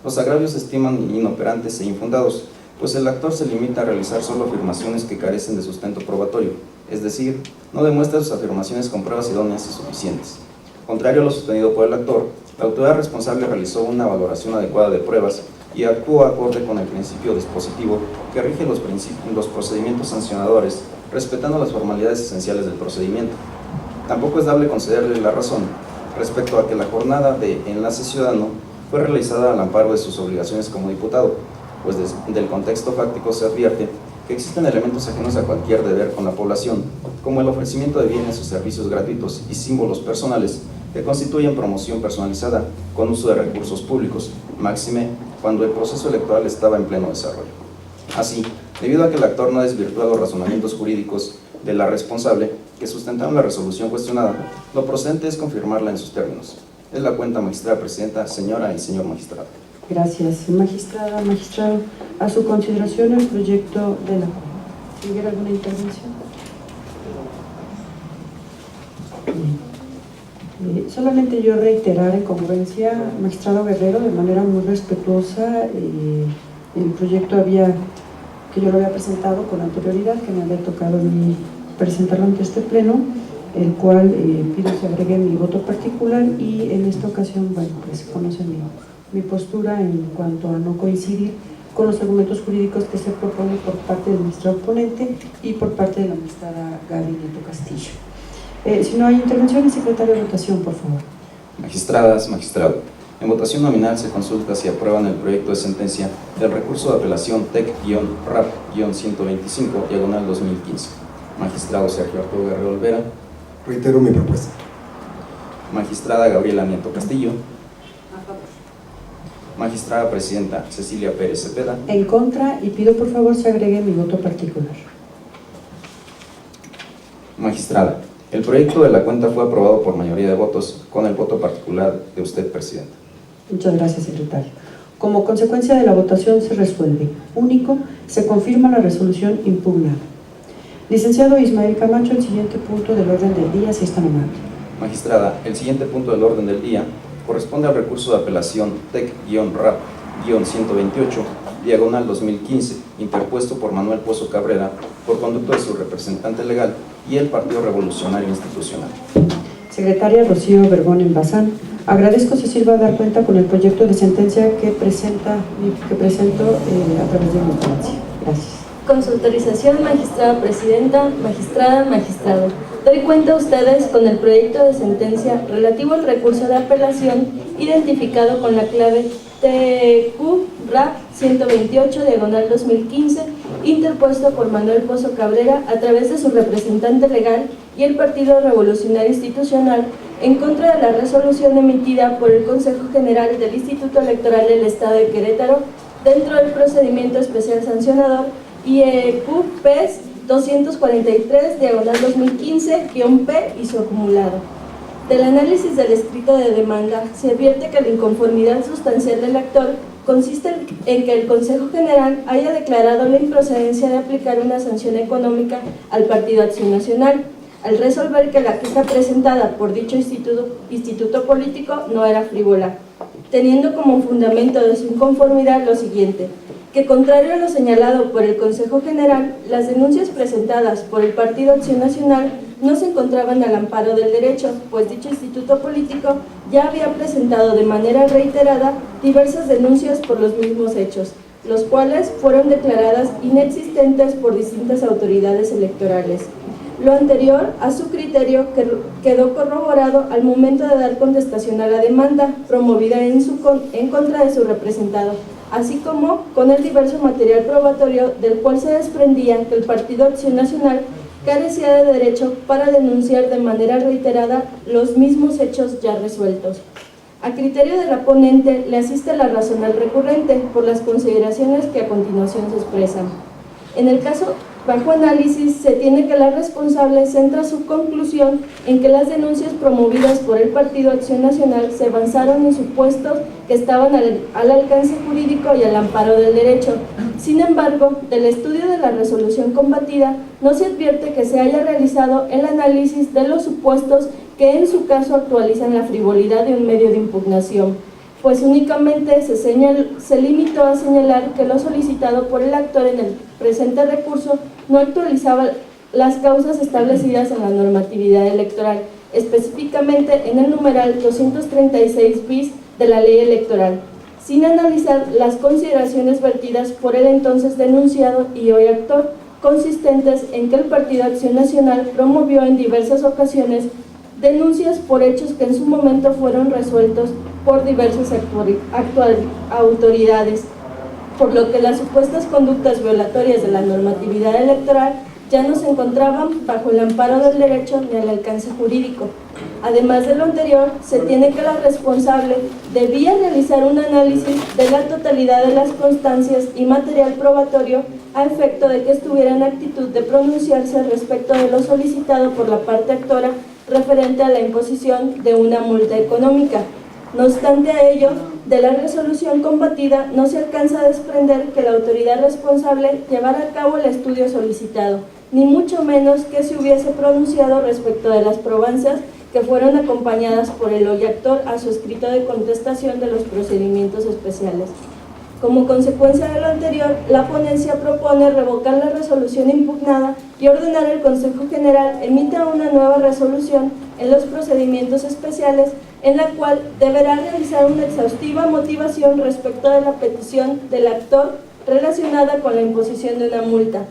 Speaker 2: Los agravios se estiman inoperantes e infundados, pues el actor se limita a realizar solo afirmaciones que carecen de sustento probatorio, es decir, no demuestra sus afirmaciones con pruebas idóneas y suficientes. Contrario a lo sostenido por el actor, la autoridad responsable realizó una valoración adecuada de pruebas y actuó acorde con el principio dispositivo que rige los procedimientos sancionadores, respetando las formalidades esenciales del procedimiento. Tampoco es dable concederle la razón respecto a que la jornada de enlace ciudadano fue realizada al amparo de sus obligaciones como diputado, pues del contexto fáctico se advierte que existen elementos ajenos a cualquier deber con la población, como el ofrecimiento de bienes o servicios gratuitos y símbolos personales que constituyen promoción personalizada con uso de recursos públicos, máxime cuando el proceso electoral estaba en pleno desarrollo. Así, debido a que el actor no desvirtúa los razonamientos jurídicos de la responsable que sustentaron la resolución cuestionada, lo procedente es confirmarla en sus términos. Es la cuenta, magistrada presidenta, señora y señor magistrado.
Speaker 1: Gracias, magistrada, magistrado. A su consideración el proyecto de la... ¿Hubiera alguna intervención? Solamente yo reiterar en congruencia, magistrado Guerrero, de manera muy respetuosa, el proyecto que yo lo había presentado con anterioridad, que me había tocado a mí presentarlo ante este pleno, el cual pido se agregue mi voto particular y en esta ocasión, bueno, pues conoce mi postura en cuanto a no coincidir con los argumentos jurídicos que se proponen por parte del magistrado ponente y por parte de la magistrada Gaby Nieto Castillo. Si no hay intervenciones, secretario de votación, por favor.
Speaker 2: Magistradas, magistrado. En votación nominal se consulta si aprueban el proyecto de sentencia del recurso de apelación TEC-RAP-125/2015. Magistrado Sergio Arturo Guerrero Olvera.
Speaker 3: Reitero mi propuesta.
Speaker 2: Magistrada Gabriela Nieto Castillo. Magistrada Presidenta Cecilia Pérez Cepeda.
Speaker 1: En contra, y pido por favor se agregue mi voto particular.
Speaker 2: Magistrada, el proyecto de la cuenta fue aprobado por mayoría de votos con el voto particular de usted, Presidenta.
Speaker 1: Muchas gracias, secretario. Como consecuencia de la votación se resuelve. Único, se confirma la resolución impugnada. Licenciado Ismael Camacho, el siguiente punto del orden del día, si es tan amable.
Speaker 2: Magistrada, el siguiente punto del orden del día corresponde al recurso de apelación TEC-RAP-128/2015, interpuesto por Manuel Pozo Cabrera por conducto de su representante legal y el Partido Revolucionario Institucional.
Speaker 1: Secretaria Rocío Vergón Embazán, agradezco se sirva a dar cuenta con el proyecto de sentencia que presento a través de mi audiencia. Gracias.
Speaker 7: Con su autorización, magistrada presidenta, magistrada, magistrado. Doy cuenta a ustedes con el proyecto de sentencia relativo al recurso de apelación identificado con la clave TQ-RAP 128/2015, interpuesto por Manuel Pozo Cabrera a través de su representante legal y el Partido Revolucionario Institucional en contra de la resolución emitida por el Consejo General del Instituto Electoral del Estado de Querétaro dentro del procedimiento especial sancionador IEQ-PES 243/2015-P y su acumulado. Del análisis del escrito de demanda se advierte que la inconformidad sustancial del actor consiste en que el Consejo General haya declarado la improcedencia de aplicar una sanción económica al Partido Acción Nacional, al resolver que la queja presentada por dicho instituto político no era frívola, teniendo como fundamento de su inconformidad lo siguiente: que contrario a lo señalado por el Consejo General, las denuncias presentadas por el Partido Acción Nacional no se encontraban al amparo del derecho, pues dicho instituto político ya había presentado de manera reiterada diversas denuncias por los mismos hechos, los cuales fueron declaradas inexistentes por distintas autoridades electorales. Lo anterior, a su criterio, quedó corroborado al momento de dar contestación a la demanda promovida en contra de su representado, así como con el diverso material probatorio del cual se desprendía que el Partido Acción Nacional carecía de derecho para denunciar de manera reiterada los mismos hechos ya resueltos. A criterio de la ponente le asiste la razón al recurrente por las consideraciones que a continuación se expresan. En el caso bajo análisis, se tiene que la responsable centra su conclusión en que las denuncias promovidas por el Partido Acción Nacional se avanzaron en supuestos que estaban al alcance jurídico y al amparo del derecho. Sin embargo, del estudio de la resolución combatida, no se advierte que se haya realizado el análisis de los supuestos que en su caso actualizan la frivolidad de un medio de impugnación, pues únicamente se limitó a señalar que lo solicitado por el actor en el presente recurso no actualizaba las causas establecidas en la normatividad electoral, específicamente en el numeral 236 bis de la ley electoral, sin analizar las consideraciones vertidas por el entonces denunciado y hoy actor, consistentes en que el Partido Acción Nacional promovió en diversas ocasiones denuncias por hechos que en su momento fueron resueltos por diversas autoridades, por lo que las supuestas conductas violatorias de la normatividad electoral ya no se encontraban bajo el amparo del derecho ni al alcance jurídico. Además de lo anterior, se tiene que la responsable debía realizar un análisis de la totalidad de las constancias y material probatorio a efecto de que estuviera en actitud de pronunciarse respecto de lo solicitado por la parte actora referente a la imposición de una multa económica. No obstante a ello, de la resolución combatida no se alcanza a desprender que la autoridad responsable llevara a cabo el estudio solicitado, ni mucho menos que se hubiese pronunciado respecto de las probanzas que fueron acompañadas por el hoy actor a su escrito de contestación de los procedimientos especiales. Como consecuencia de lo anterior, la ponencia propone revocar la resolución impugnada y ordenar al Consejo General emita una nueva resolución en los procedimientos especiales, en la cual deberá realizar una exhaustiva motivación respecto de la petición del actor relacionada con la imposición de una multa,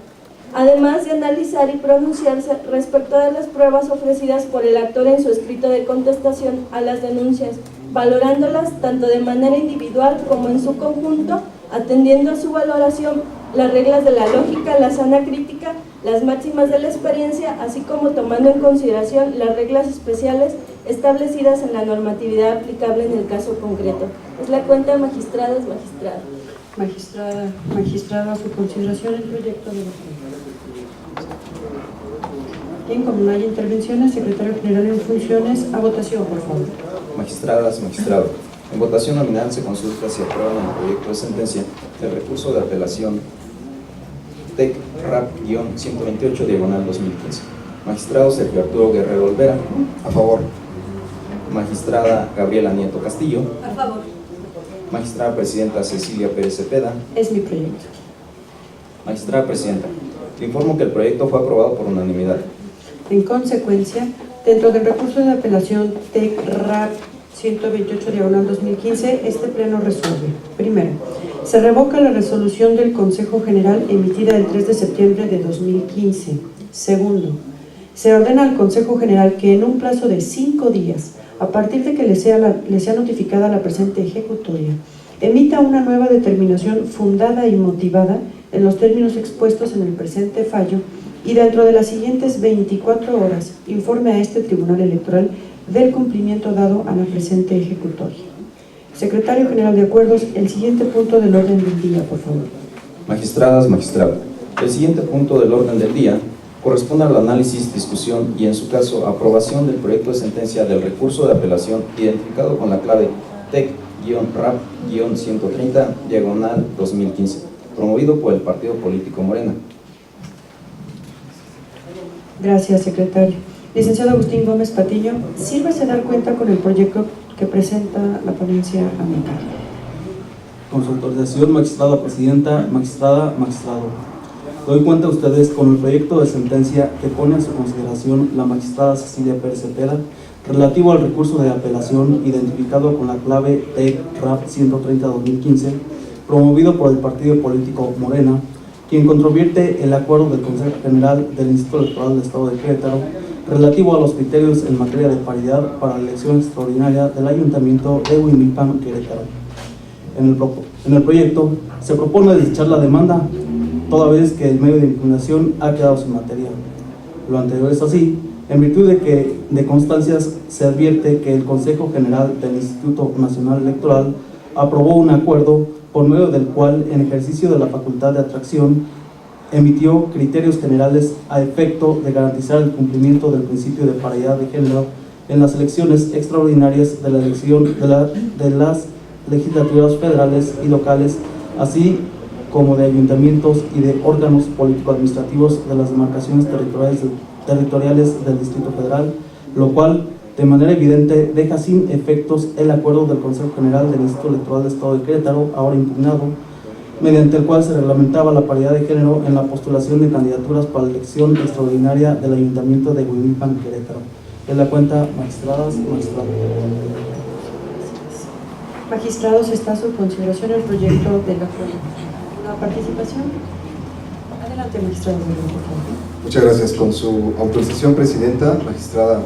Speaker 7: además de analizar y pronunciarse respecto de las pruebas ofrecidas por el actor en su escrito de contestación a las denuncias, valorándolas tanto de manera individual como en su conjunto, atendiendo a su valoración las reglas de la lógica, la sana crítica, las máximas de la experiencia, así como tomando en consideración las reglas especiales establecidas en la normatividad aplicable en el caso concreto. Es la cuenta, magistradas, magistrado.
Speaker 1: Magistrada, a su consideración el proyecto de ley. Bien, como no hay intervenciones, secretario general en funciones, a votación, por favor.
Speaker 2: Magistradas, magistrado. En votación nominal se consulta si aprueban el proyecto de sentencia el recurso de apelación TEC-RAP-128/2015. Magistrado Sergio Arturo Guerrero Olvera.
Speaker 3: A favor.
Speaker 2: Magistrada Gabriela Nieto Castillo.
Speaker 6: A favor.
Speaker 2: Magistrada Presidenta Cecilia Pérez Cepeda.
Speaker 1: Es mi proyecto.
Speaker 2: Magistrada Presidenta, le informo que el proyecto fue aprobado por unanimidad.
Speaker 1: En consecuencia, dentro del recurso de apelación TEC-RAP 128/2015, este pleno resuelve. Primero, se revoca la resolución del Consejo General emitida el 3 de septiembre de 2015. Segundo, Se ordena al Consejo General que en un plazo de 5 días, a partir de que le sea notificada la presente ejecutoria, emita una nueva determinación fundada y motivada en los términos expuestos en el presente fallo y dentro de las siguientes 24 horas informe a este Tribunal Electoral del cumplimiento dado a la presente ejecutoria. Secretario General de Acuerdos, el siguiente punto del orden del día, por favor.
Speaker 2: Magistradas, magistrados, el siguiente punto del orden del día corresponde al análisis, discusión y, en su caso, aprobación del proyecto de sentencia del recurso de apelación identificado con la clave TEC-RAP-130/2015, promovido por el partido político Morena.
Speaker 1: Gracias, secretario. Licenciado Agustín Gómez Patillo, sírvase dar cuenta con el proyecto que presenta la ponencia amiga.
Speaker 4: Con su autorización, magistrada presidenta, magistrado. Doy cuenta a ustedes con el proyecto de sentencia que pone a su consideración la magistrada Cecilia Pérez Cepeda relativo al recurso de apelación identificado con la clave TEC-RAP-130/2015, promovido por el partido político Morena, quien controvierte el acuerdo del Consejo General del Instituto Electoral del Estado de Querétaro relativo a los criterios en materia de paridad para la elección extraordinaria del Ayuntamiento de Huimilpan, Querétaro. En el proyecto se propone desechar la demanda, toda vez que el medio de impugnación ha quedado sin materia. Lo anterior es así, en virtud de que de constancias se advierte que el Consejo General del Instituto Nacional Electoral aprobó un acuerdo por medio del cual, en ejercicio de la facultad de atracción, emitió criterios generales a efecto de garantizar el cumplimiento del principio de paridad de género en las elecciones extraordinarias de la elección de las legislaturas federales y locales, así como de ayuntamientos y de órganos político-administrativos de las demarcaciones territoriales del Distrito Federal, lo cual, de manera evidente, deja sin efectos el acuerdo del Consejo General del Instituto Electoral del Estado de Querétaro, ahora impugnado, mediante el cual se reglamentaba la paridad de género en la postulación de candidaturas para la elección extraordinaria del Ayuntamiento de Huimilpan, Querétaro. Es la cuenta, magistradas y magistrados.
Speaker 1: Magistrados, está a su consideración el proyecto del acuerdo. ¿Una participación? Adelante, magistrado.
Speaker 3: Muchas gracias. Con su autorización, presidenta, magistrada.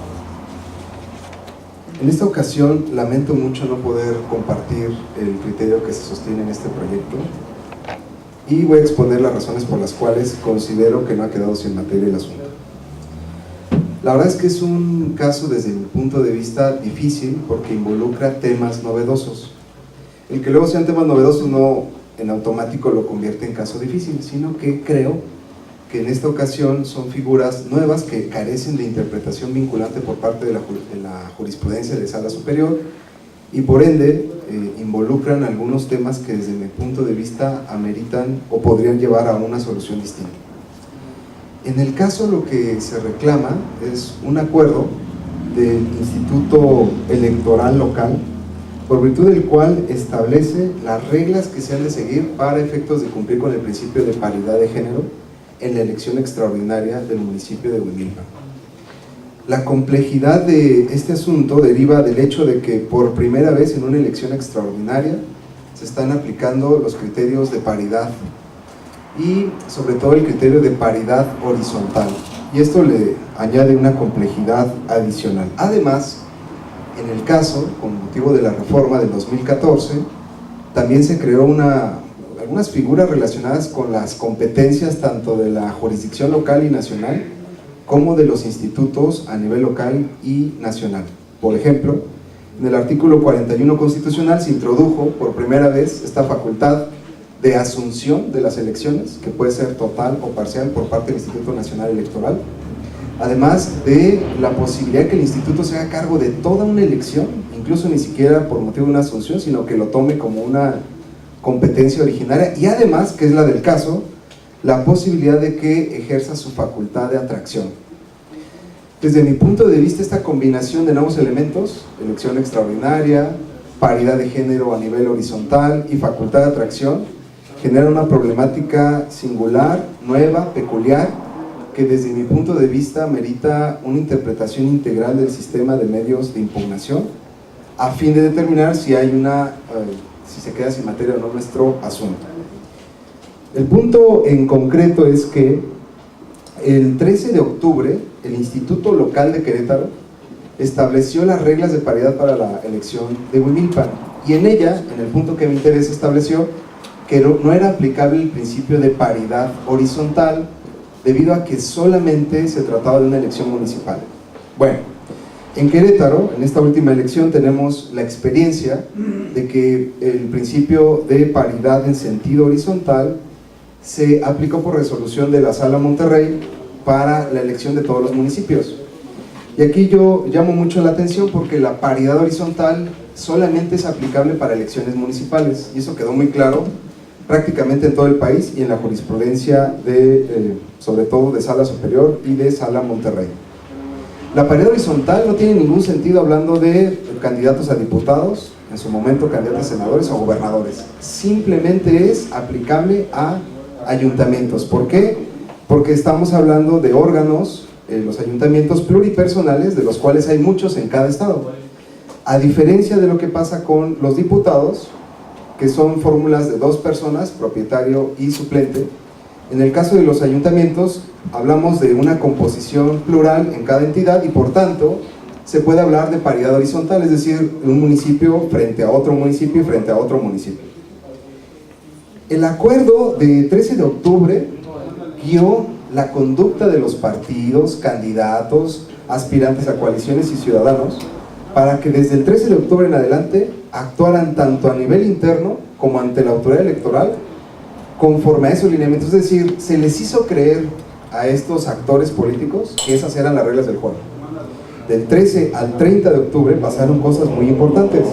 Speaker 3: En esta ocasión lamento mucho no poder compartir el criterio que se sostiene en este proyecto y voy a exponer las razones por las cuales considero que no ha quedado sin materia el asunto. La verdad es que es un caso, desde mi punto de vista, difícil porque involucra temas novedosos. El que luego sean temas novedosos no en automático lo convierte en caso difícil, sino que creo que en esta ocasión son figuras nuevas que carecen de interpretación vinculante por parte de la jurisprudencia de sala superior y por ende involucran algunos temas que desde mi punto de vista ameritan o podrían llevar a una solución distinta. En el caso, lo que se reclama es un acuerdo del Instituto Electoral Local, por virtud del cual establece las reglas que se han de seguir para efectos de cumplir con el principio de paridad de género en la elección extraordinaria del municipio de Huimilpan. La complejidad de este asunto deriva del hecho de que por primera vez en una elección extraordinaria se están aplicando los criterios de paridad y sobre todo el criterio de paridad horizontal, y esto le añade una complejidad adicional. Además, en el caso, con motivo de la reforma del 2014, también se creó algunas figuras relacionadas con las competencias tanto de la jurisdicción local y nacional como de los institutos a nivel local y nacional. Por ejemplo, en el artículo 41 constitucional se introdujo por primera vez esta facultad de asunción de las elecciones, que puede ser total o parcial por parte del Instituto Nacional Electoral, además de la posibilidad que el instituto se haga cargo de toda una elección, incluso ni siquiera por motivo de una asunción, sino que lo tome como una competencia originaria, y además, que es la del caso, la posibilidad de que ejerza su facultad de atracción. Desde mi punto de vista, esta combinación de nuevos elementos, elección extraordinaria, paridad de género a nivel horizontal y facultad de atracción, genera una problemática singular, nueva, peculiar, que desde mi punto de vista merita una interpretación integral del sistema de medios de impugnación a fin de determinar si hay si se queda sin materia o no nuestro asunto. El punto en concreto es que el 13 de octubre el Instituto Local de Querétaro estableció las reglas de paridad para la elección de Huimilpan, y en ella, en el punto que me interesa, estableció que no era aplicable el principio de paridad horizontal debido a que solamente se trataba de una elección municipal. Bueno, en Querétaro, en esta última elección, tenemos la experiencia de que el principio de paridad en sentido horizontal se aplicó por resolución de la Sala Monterrey para la elección de todos los municipios. Y aquí yo llamo mucho la atención porque la paridad horizontal solamente es aplicable para elecciones municipales, y eso quedó muy claro prácticamente en todo el país y en la jurisprudencia sobre todo de Sala Superior y de Sala Monterrey. La paridad horizontal no tiene ningún sentido hablando de candidatos a diputados, en su momento candidatos a senadores o gobernadores. Simplemente es aplicable a ayuntamientos. ¿Por qué? Porque estamos hablando de órganos, los ayuntamientos pluripersonales, de los cuales hay muchos en cada estado. A diferencia de lo que pasa con los diputados, que son fórmulas de 2 personas, propietario y suplente. En el caso de los ayuntamientos, hablamos de una composición plural en cada entidad y por tanto se puede hablar de paridad horizontal, es decir, un municipio frente a otro municipio y frente a otro municipio. El acuerdo de 13 de octubre guió la conducta de los partidos, candidatos, aspirantes a coaliciones y ciudadanos para que desde el 13 de octubre en adelante actuaran tanto a nivel interno como ante la autoridad electoral conforme a esos lineamientos. Es decir, se les hizo creer a estos actores políticos que esas eran las reglas del juego. Del 13 al 30 de octubre pasaron cosas muy importantes.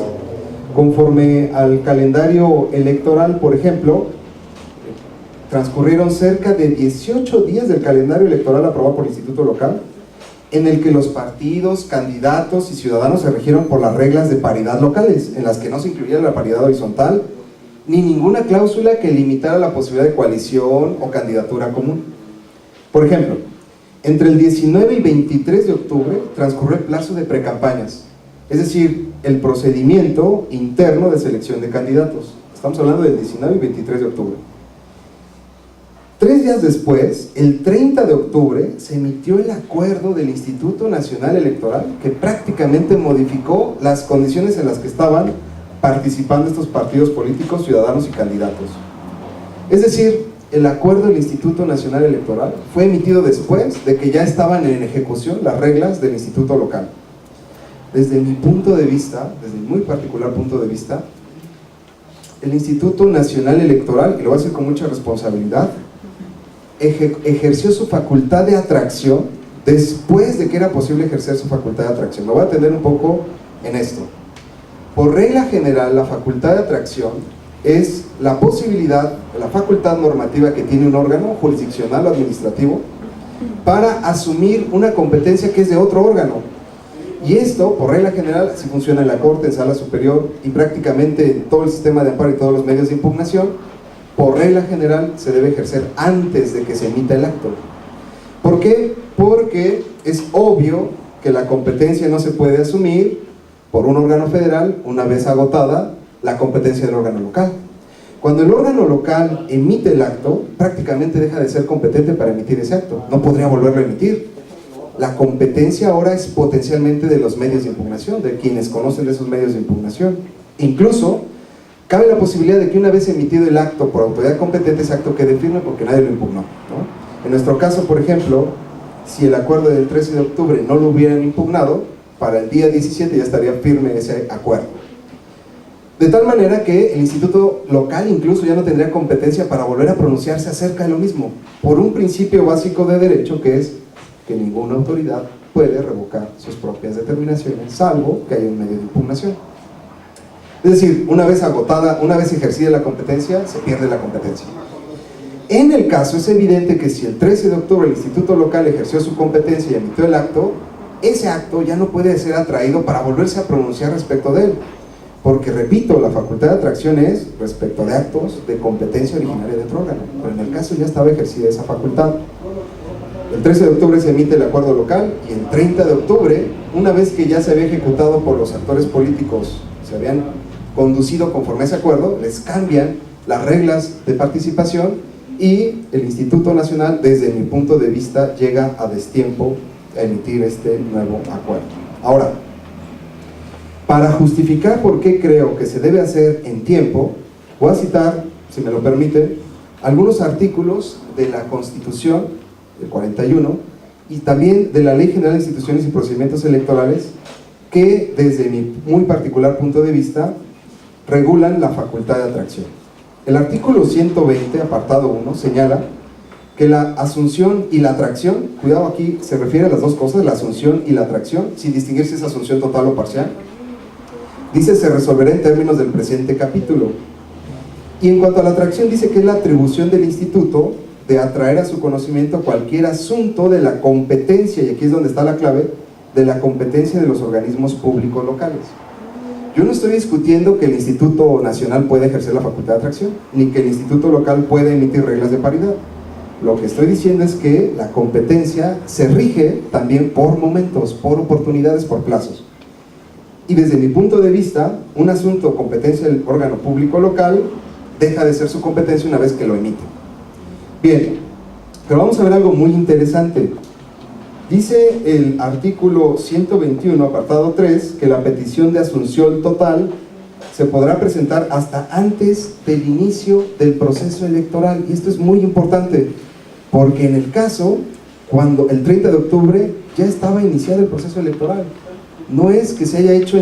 Speaker 3: Conforme al calendario electoral, por ejemplo, transcurrieron cerca de 18 días del calendario electoral aprobado por el Instituto Local, en el que los partidos, candidatos y ciudadanos se regieron por las reglas de paridad locales, en las que no se incluía la paridad horizontal, ni ninguna cláusula que limitara la posibilidad de coalición o candidatura común. Por ejemplo, entre el 19 y 23 de octubre transcurrió el plazo de precampañas, es decir, el procedimiento interno de selección de candidatos. Estamos hablando del 19 y 23 de octubre. 3 días después, el 30 de octubre, se emitió el acuerdo del Instituto Nacional Electoral que prácticamente modificó las condiciones en las que estaban participando estos partidos políticos, ciudadanos y candidatos. Es decir, el acuerdo del Instituto Nacional Electoral fue emitido después de que ya estaban en ejecución las reglas del Instituto Local. Desde mi punto de vista, desde mi muy particular punto de vista, el Instituto Nacional Electoral, y lo voy a decir con mucha responsabilidad, ejerció su facultad de atracción después de que era posible ejercer su facultad de atracción. Me voy a atender un poco en esto. Por regla general, la facultad de atracción es la posibilidad, la facultad normativa que tiene un órgano jurisdiccional o administrativo para asumir una competencia que es de otro órgano. Y esto, por regla general, así funciona en la Corte, en Sala Superior y prácticamente en todo el sistema de amparo y todos los medios de impugnación. Por regla general se debe ejercer antes de que se emita el acto. ¿Por qué? Porque es obvio que la competencia no se puede asumir por un órgano federal una vez agotada la competencia del órgano local. Cuando el órgano local emite el acto, prácticamente deja de ser competente para emitir ese acto, no podría volverlo a emitir. La competencia ahora es potencialmente de los medios de impugnación, de quienes conocen de esos medios de impugnación. Incluso cabe la posibilidad de que una vez emitido el acto por autoridad competente, ese acto quede firme porque nadie lo impugnó, ¿no? En nuestro caso, por ejemplo, si el acuerdo del 13 de octubre no lo hubieran impugnado, para el día 17 ya estaría firme ese acuerdo. De tal manera que el Instituto Local incluso ya no tendría competencia para volver a pronunciarse acerca de lo mismo, por un principio básico de derecho que es que ninguna autoridad puede revocar sus propias determinaciones, salvo que haya un medio de impugnación. Es decir, una vez agotada, una vez ejercida la competencia, se pierde la competencia. En el caso es evidente que si el 13 de octubre el Instituto Local ejerció su competencia y emitió el acto, ese acto ya no puede ser atraído para volverse a pronunciar respecto de él. Porque, repito, la facultad de atracción es respecto de actos de competencia originaria de otro órgano, pero en el caso ya estaba ejercida esa facultad. El 13 de octubre se emite el acuerdo local y el 30 de octubre, una vez que ya se había ejecutado por los actores políticos, se habían conducido conforme a ese acuerdo, les cambian las reglas de participación y el Instituto Nacional, desde mi punto de vista, llega a destiempo a emitir este nuevo acuerdo. Ahora, para justificar por qué creo que se debe hacer en tiempo, voy a citar, si me lo permite, algunos artículos de la Constitución del 41 y también de la Ley General de Instituciones y Procedimientos Electorales que, desde mi muy particular punto de vista, regulan la facultad de atracción. El artículo 120, apartado 1, señala que la asunción y la atracción, cuidado, aquí se refiere a las dos cosas, la asunción y la atracción, sin distinguir si es asunción total o parcial, dice se resolverá en términos del presente capítulo. Y en cuanto a la atracción, dice que es la atribución del instituto de atraer a su conocimiento cualquier asunto de la competencia, y aquí es donde está la clave, de la competencia de los organismos públicos locales. Yo no estoy discutiendo que el Instituto Nacional puede ejercer la facultad de atracción, ni que el Instituto Local puede emitir reglas de paridad. Lo que estoy diciendo es que la competencia se rige también por momentos, por oportunidades, por plazos. Y desde mi punto de vista, un asunto competencia del órgano público local deja de ser su competencia una vez que lo emite. Bien, pero vamos a ver algo muy interesante. Dice el artículo 121, apartado 3, que la petición de asunción total se podrá presentar hasta antes del inicio del proceso electoral. Y esto es muy importante, porque en el caso, cuando el 30 de octubre ya estaba iniciado el proceso electoral. No es que se haya hecho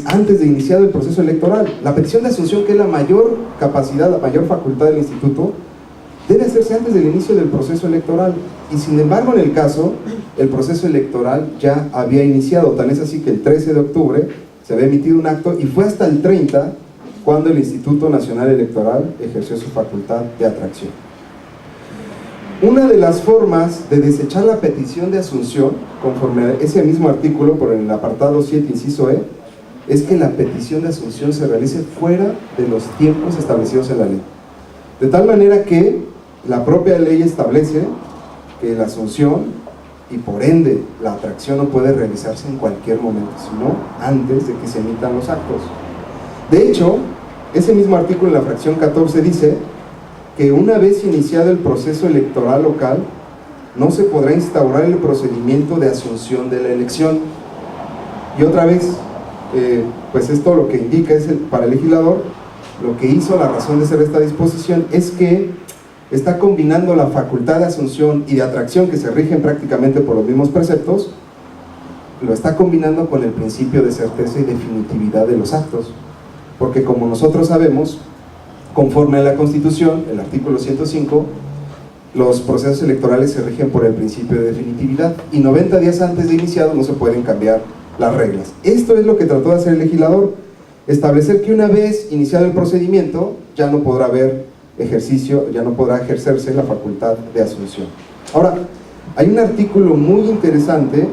Speaker 3: antes de iniciado el proceso electoral. La petición de asunción, que es la mayor capacidad, la mayor facultad del instituto, debe hacerse antes del inicio del proceso electoral. Y sin embargo, en el caso, el proceso electoral ya había iniciado. Tan es así que el 13 de octubre se había emitido un acto y fue hasta el 30 cuando el Instituto Nacional Electoral ejerció su facultad de atracción. Una de las formas de desechar la petición de asunción, conforme a ese mismo artículo, por el apartado 7, inciso E, es que la petición de asunción se realice fuera de los tiempos establecidos en la ley. De tal manera que la propia ley establece que la asunción y por ende la atracción no puede realizarse en cualquier momento, sino antes de que se emitan los actos. De hecho, ese mismo artículo en la fracción 14 dice que una vez iniciado el proceso electoral local, no se podrá instaurar el procedimiento de asunción de la elección. Y otra vez, pues esto lo que indica es para el legislador, lo que hizo la razón de ser esta disposición es que está combinando la facultad de asunción y de atracción, que se rigen prácticamente por los mismos preceptos, lo está combinando con el principio de certeza y definitividad de los actos. Porque como nosotros sabemos, conforme a la Constitución, el artículo 105, los procesos electorales se rigen por el principio de definitividad y 90 días antes de iniciado no se pueden cambiar las reglas. Esto es lo que trató de hacer el legislador, establecer que una vez iniciado el procedimiento ya no podrá haber ejercicio, ya no podrá ejercerse la facultad de asunción. Ahora, hay un artículo muy interesante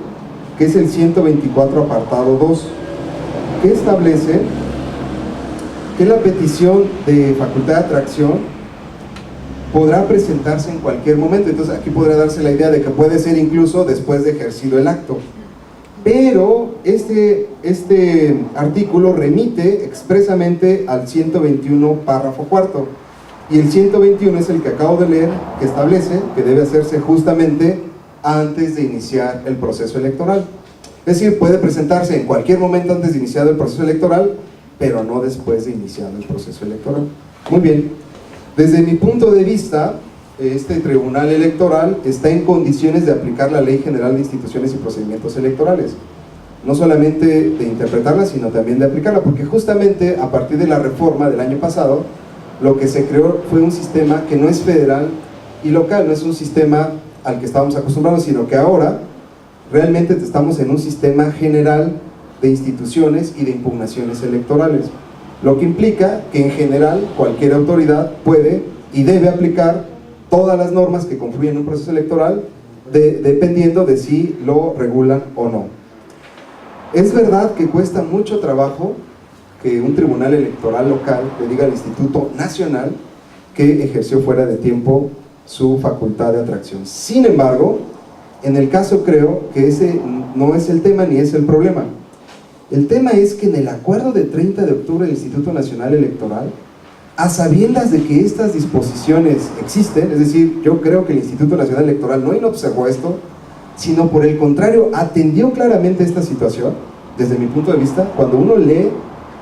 Speaker 3: que es el 124, apartado 2, que establece que la petición de facultad de atracción podrá presentarse en cualquier momento. Entonces aquí podrá darse la idea de que puede ser incluso después de ejercido el acto. Pero este artículo remite expresamente al 121, párrafo 4. Y el 121 es el que acabo de leer, que establece que debe hacerse justamente antes de iniciar el proceso electoral. Es decir, puede presentarse en cualquier momento antes de iniciar el proceso electoral, pero no después de iniciar el proceso electoral. Muy bien, desde mi punto de vista, este tribunal electoral está en condiciones de aplicar la Ley General de Instituciones y Procedimientos Electorales, no solamente de interpretarla, sino también de aplicarla, porque justamente a partir de la reforma del año pasado, lo que se creó fue un sistema que no es federal y local, no es un sistema al que estábamos acostumbrados, sino que ahora realmente estamos en un sistema general de instituciones y de impugnaciones electorales, lo que implica que en general cualquier autoridad puede y debe aplicar todas las normas que confluyen en un proceso electoral, dependiendo de si lo regulan o no. Es verdad que cuesta mucho trabajo que un tribunal electoral local le diga al Instituto Nacional que ejerció fuera de tiempo su facultad de atracción. Sin embargo, en el caso creo que ese no es el tema ni es el problema. El tema es que en el acuerdo de 30 de octubre del Instituto Nacional Electoral, a sabiendas de que estas disposiciones existen, es decir, yo creo que el Instituto Nacional Electoral no inobservó esto, sino por el contrario, atendió claramente esta situación. Desde mi punto de vista, cuando uno lee,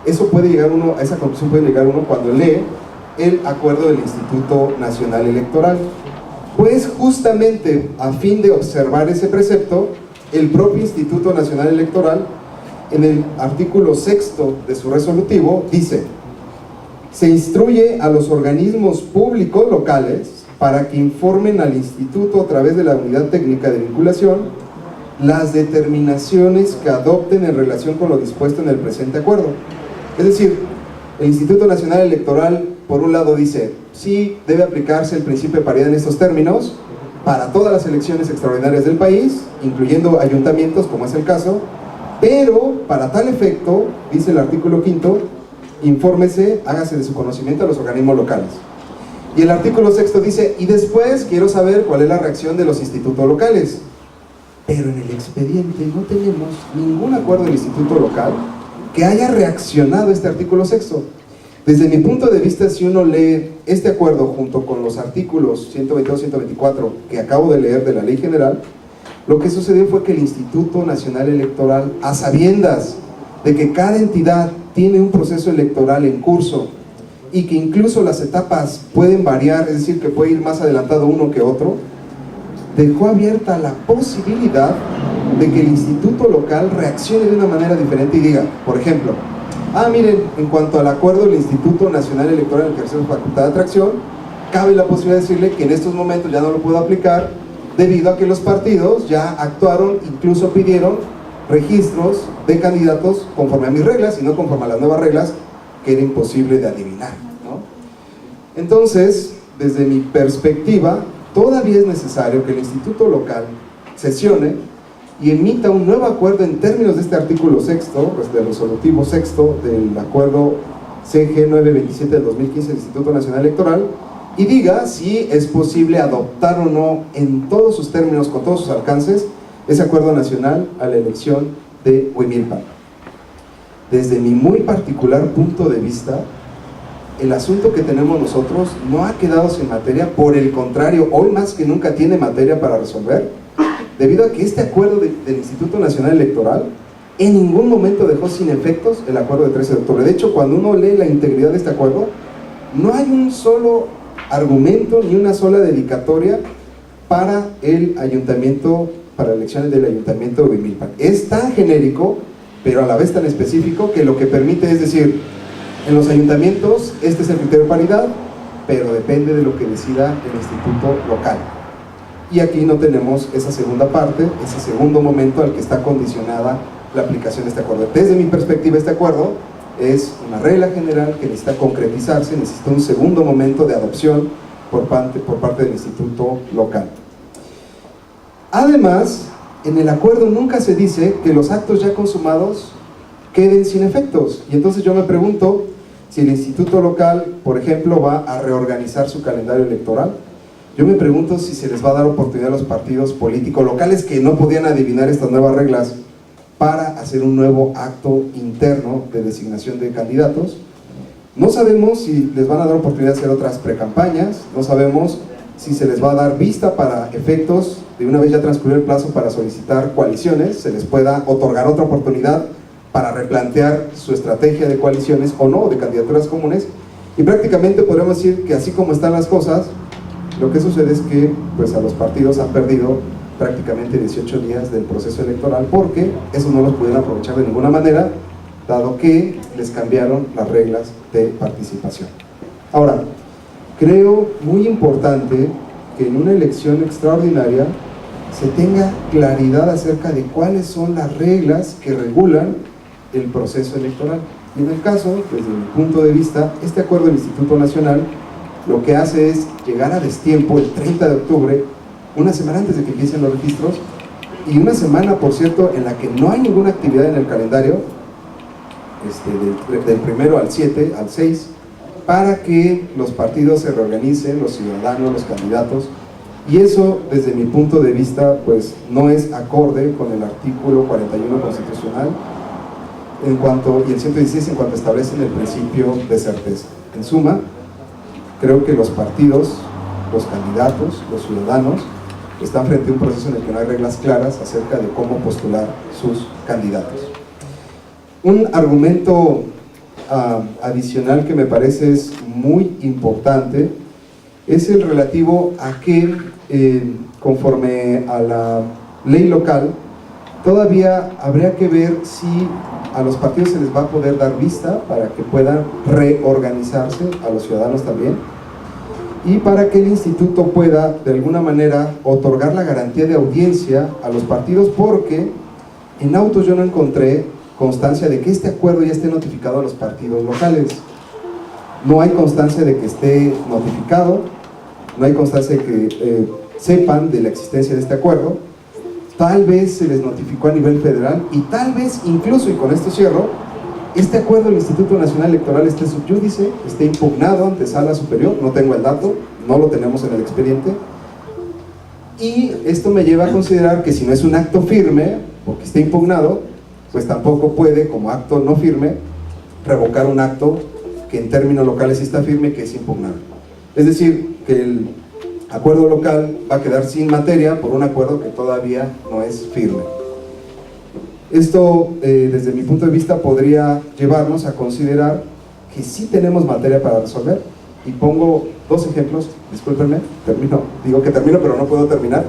Speaker 3: eso puede llegar uno, a esa conclusión puede llegar uno cuando lee el acuerdo del Instituto Nacional Electoral. Pues justamente a fin de observar ese precepto, el propio Instituto Nacional Electoral, en el artículo 6º de su resolutivo, dice: se instruye a los organismos públicos locales para que informen al Instituto a través de la Unidad Técnica de Vinculación las determinaciones que adopten en relación con lo dispuesto en el presente acuerdo. Es decir, el Instituto Nacional Electoral, por un lado, dice: sí, debe aplicarse el principio de paridad en estos términos para todas las elecciones extraordinarias del país, incluyendo ayuntamientos, como es el caso, pero para tal efecto, dice el artículo 5º, infórmese, hágase de su conocimiento a los organismos locales. Y el artículo 6º dice: y después quiero saber cuál es la reacción de los institutos locales. Pero en el expediente no tenemos ningún acuerdo del instituto local que haya reaccionado a este artículo 6º. Desde mi punto de vista, si uno lee este acuerdo junto con los artículos 122 y 124 que acabo de leer de la Ley General, lo que sucedió fue que el Instituto Nacional Electoral, a sabiendas de que cada entidad tiene un proceso electoral en curso y que incluso las etapas pueden variar, es decir, que puede ir más adelantado uno que otro, dejó abierta la posibilidad de que el instituto local reaccione de una manera diferente y diga, por ejemplo: miren, en cuanto al acuerdo del Instituto Nacional Electoral en ejercer su facultad de atracción, cabe la posibilidad de decirle que en estos momentos ya no lo puedo aplicar debido a que los partidos ya actuaron, incluso pidieron registros de candidatos conforme a mis reglas y no conforme a las nuevas reglas que era imposible de adivinar, ¿no? Entonces, desde mi perspectiva, todavía es necesario que el instituto local sesione y emita un nuevo acuerdo en términos de este artículo 6º, pues del resolutivo 6º del acuerdo CG 927 del 2015 del Instituto Nacional Electoral, y diga si es posible adoptar o no en todos sus términos, con todos sus alcances, ese acuerdo nacional a la elección de Huimilpan. Desde mi muy particular punto de vista, el asunto que tenemos nosotros no ha quedado sin materia, por el contrario, hoy más que nunca tiene materia para resolver, debido a que este acuerdo del Instituto Nacional Electoral en ningún momento dejó sin efectos el acuerdo de 13 de octubre. De hecho, cuando uno lee la integridad de este acuerdo, no hay un solo argumento ni una sola dedicatoria para el ayuntamiento, para elecciones del ayuntamiento de Huimilpan. Es tan genérico, pero a la vez tan específico, que lo que permite es decir: en los ayuntamientos este es el criterio de paridad, pero depende de lo que decida el instituto local. Y aquí no tenemos esa segunda parte, ese segundo momento al que está condicionada la aplicación de este acuerdo. Desde mi perspectiva, este acuerdo es una regla general que necesita concretizarse, necesita un segundo momento de adopción por parte del instituto local. Además, en el acuerdo nunca se dice que los actos ya consumados queden sin efectos. Y entonces yo me pregunto si el instituto local, por ejemplo, va a reorganizar su calendario electoral. Yo me pregunto si se les va a dar oportunidad a los partidos políticos locales que no podían adivinar estas nuevas reglas para hacer un nuevo acto interno de designación de candidatos. No sabemos si les van a dar oportunidad de hacer otras precampañas, no sabemos si se les va a dar vista para efectos de una vez ya transcurrido el plazo para solicitar coaliciones, se les pueda otorgar otra oportunidad para replantear su estrategia de coaliciones o no, de candidaturas comunes. Y prácticamente podríamos decir que así como están las cosas, lo que sucede es que pues a los partidos han perdido prácticamente 18 días del proceso electoral, porque eso no los pudieron aprovechar de ninguna manera, dado que les cambiaron las reglas de participación. Ahora, creo muy importante que en una elección extraordinaria se tenga claridad acerca de cuáles son las reglas que regulan el proceso electoral. Y en el caso, desde mi punto de vista, este acuerdo del Instituto Nacional lo que hace es llegar a destiempo el 30 de octubre, una semana antes de que empiecen los registros, y una semana, por cierto, en la que no hay ninguna actividad en el calendario, del 1 al 7, al 6, para que los partidos se reorganicen, los ciudadanos, los candidatos, y eso, desde mi punto de vista, pues no es acorde con el artículo 41 constitucional, y el 116 en cuanto establecen el principio de certeza. En suma, creo que los partidos, los candidatos, los ciudadanos están frente a un proceso en el que no hay reglas claras acerca de cómo postular sus candidatos. Un argumento adicional que me parece es muy importante es el relativo a que conforme a la ley local todavía habría que ver si a los partidos se les va a poder dar vista para que puedan reorganizarse, a los ciudadanos también, y para que el instituto pueda de alguna manera otorgar la garantía de audiencia a los partidos, porque en autos yo no encontré constancia de que este acuerdo ya esté notificado a los partidos locales. No hay constancia de que esté notificado, no hay constancia de que sepan de la existencia de este acuerdo. Tal vez se les notificó a nivel federal y tal vez incluso, y con esto cierro, este acuerdo del Instituto Nacional Electoral esté subyúdice, esté impugnado ante sala superior, no tengo el dato, no lo tenemos en el expediente, y esto me lleva a considerar que si no es un acto firme, porque esté impugnado, pues tampoco puede, como acto no firme, revocar un acto que en términos locales sí está firme, que es impugnable. Es decir, que el acuerdo local va a quedar sin materia por un acuerdo que todavía no es firme. Esto, desde mi punto de vista, podría llevarnos a considerar que sí tenemos materia para resolver, y pongo dos ejemplos, discúlpenme, digo que termino pero no puedo terminar.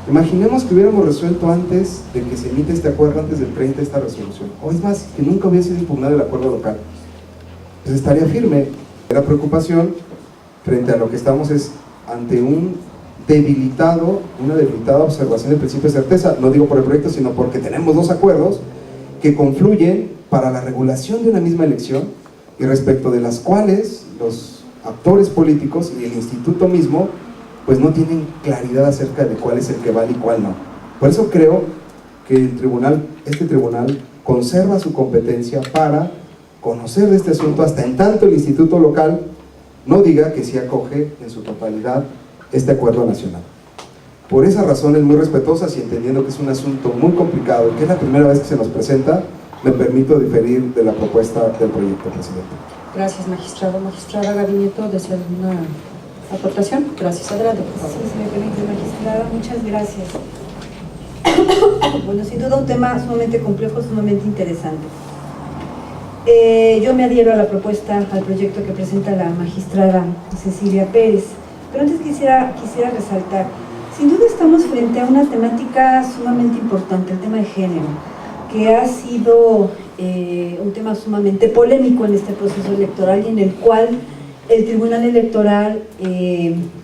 Speaker 3: Imaginemos que hubiéramos resuelto antes de que se emite este acuerdo, antes del 30, esta resolución, o es más, que nunca hubiera sido impugnado el acuerdo local, pues estaría firme. La preocupación frente a lo que estamos es ante una debilitada observación del principio de certeza, no digo por el proyecto, sino porque tenemos dos acuerdos que confluyen para la regulación de una misma elección y respecto de las cuales los actores políticos y el instituto mismo pues no tienen claridad acerca de cuál es el que vale y cuál no. Por eso creo que este tribunal conserva su competencia para conocer de este asunto hasta en tanto el instituto local no diga que sí acoge en su totalidad este acuerdo nacional. Por esas razones muy respetuosas y entendiendo que es un asunto muy complicado y que es la primera vez que se nos presenta, me permito diferir de la propuesta del proyecto, presidente.
Speaker 1: Gracias, magistrado. Magistrada Gabinetto, ¿desea alguna aportación? Gracias, adelante, por favor.
Speaker 6: Sí, si me permite, magistrada, muchas gracias. Bueno, sin duda un tema sumamente complejo, sumamente interesante. Yo me adhiero a la propuesta, al proyecto que presenta la magistrada Cecilia Pérez, pero antes quisiera resaltar, sin duda estamos frente a una temática sumamente importante, el tema de género, que ha sido un tema sumamente polémico en este proceso electoral y en el cual el Tribunal Electoral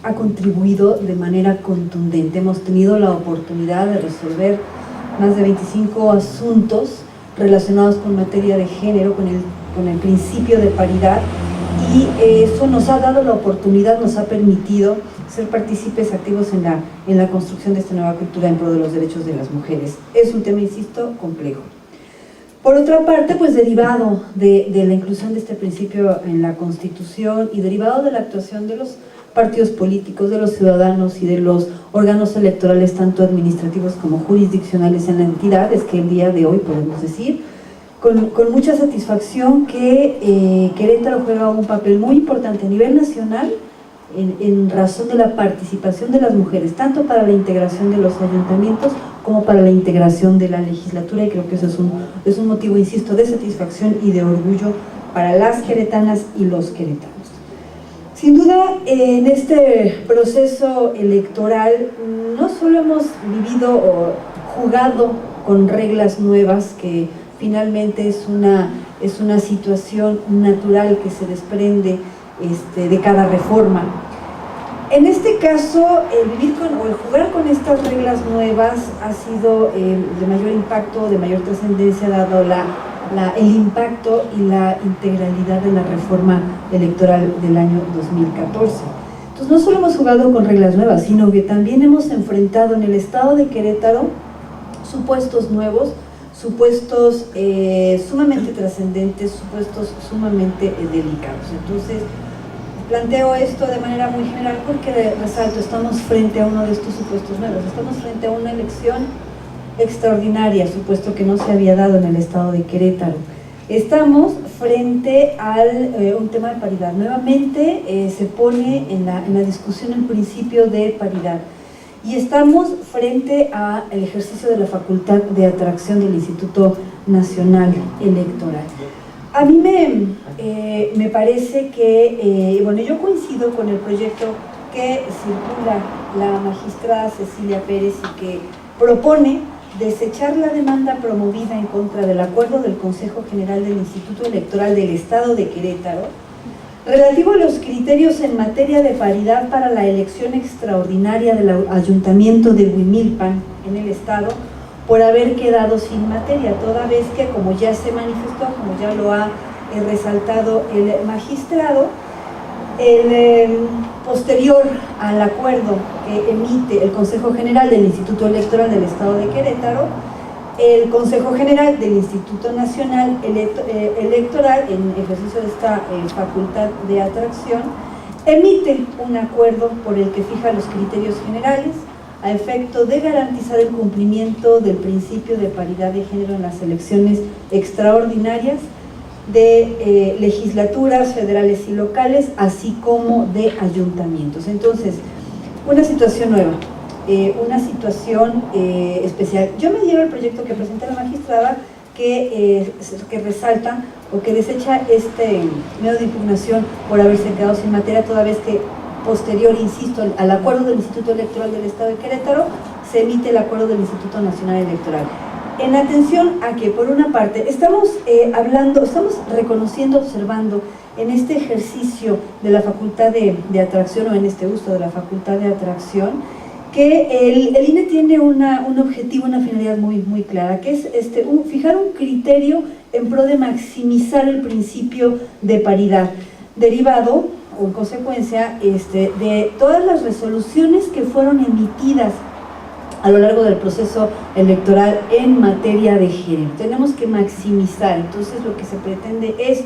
Speaker 6: ha contribuido de manera contundente. Hemos tenido la oportunidad de resolver más de 25 asuntos relacionados con materia de género, con el principio de paridad, y eso nos ha dado la oportunidad, nos ha permitido ser partícipes activos en la construcción de esta nueva cultura en pro de los derechos de las mujeres. Es un tema, insisto, complejo. Por otra parte, pues derivado de la inclusión de este principio en la Constitución y derivado de la actuación de los partidos políticos, de los ciudadanos y de los órganos electorales, tanto administrativos como jurisdiccionales en la entidad, es que el día de hoy podemos decir con mucha satisfacción que Querétaro juega un papel muy importante a nivel nacional en razón de la participación de las mujeres, tanto para la integración de los ayuntamientos como para la integración de la legislatura, y creo que eso es un motivo, insisto, de satisfacción y de orgullo para las queretanas y los queretanos. Sin duda, en este proceso electoral no solo hemos vivido o jugado con reglas nuevas, que finalmente es una situación natural que se desprende de cada reforma. En este caso, el jugar con estas reglas nuevas ha sido de mayor impacto, de mayor trascendencia, dado el impacto y la integralidad de la reforma electoral del año 2014. Entonces, no solo hemos jugado con reglas nuevas, sino que también hemos enfrentado en el estado de Querétaro supuestos nuevos, supuestos sumamente trascendentes, supuestos sumamente delicados. Entonces, planteo esto de manera muy general porque resalto, estamos frente a uno de estos supuestos nuevos, estamos frente a una elección extraordinaria, supuesto que no se había dado en el estado de Querétaro. Estamos frente a un tema de paridad. Nuevamente se pone en la discusión el principio de paridad. y estamos frente al ejercicio de la facultad de atracción del Instituto Nacional Electoral. A mí me parece que, bueno, yo coincido con el proyecto que circula la magistrada Cecilia Pérez y que propone desechar la demanda promovida en contra del acuerdo del Consejo General del Instituto Electoral del Estado de Querétaro relativo a los criterios en materia de paridad para la elección extraordinaria del Ayuntamiento de Huimilpan en el Estado, por haber quedado sin materia, toda vez que, como ya se manifestó, como ya lo ha resaltado el magistrado, posterior al acuerdo que emite el Consejo General del Instituto Electoral del Estado de Querétaro, el Consejo General del Instituto Nacional Electoral, en ejercicio de esta facultad de atracción, emite un acuerdo por el que fija los criterios generales a efecto de garantizar el cumplimiento del principio de paridad de género en las elecciones extraordinarias de legislaturas federales y locales, así como de ayuntamientos. Entonces, una situación nueva, una situación especial. Yo me llevo el proyecto que presenta la magistrada que resalta o que desecha este medio de impugnación por haberse quedado sin materia, toda vez que posterior, insisto, al acuerdo del Instituto Electoral del Estado de Querétaro, se emite el acuerdo del Instituto Nacional Electoral. En atención a que, por una parte, estamos reconociendo, observando en este ejercicio de la facultad de atracción, o en este uso de la facultad de atracción, que el INE tiene un objetivo, una finalidad muy clara, que es fijar un criterio en pro de maximizar el principio de paridad, derivado o en consecuencia de todas las resoluciones que fueron emitidas a lo largo del proceso electoral en materia de género. Tenemos que maximizar, entonces lo que se pretende es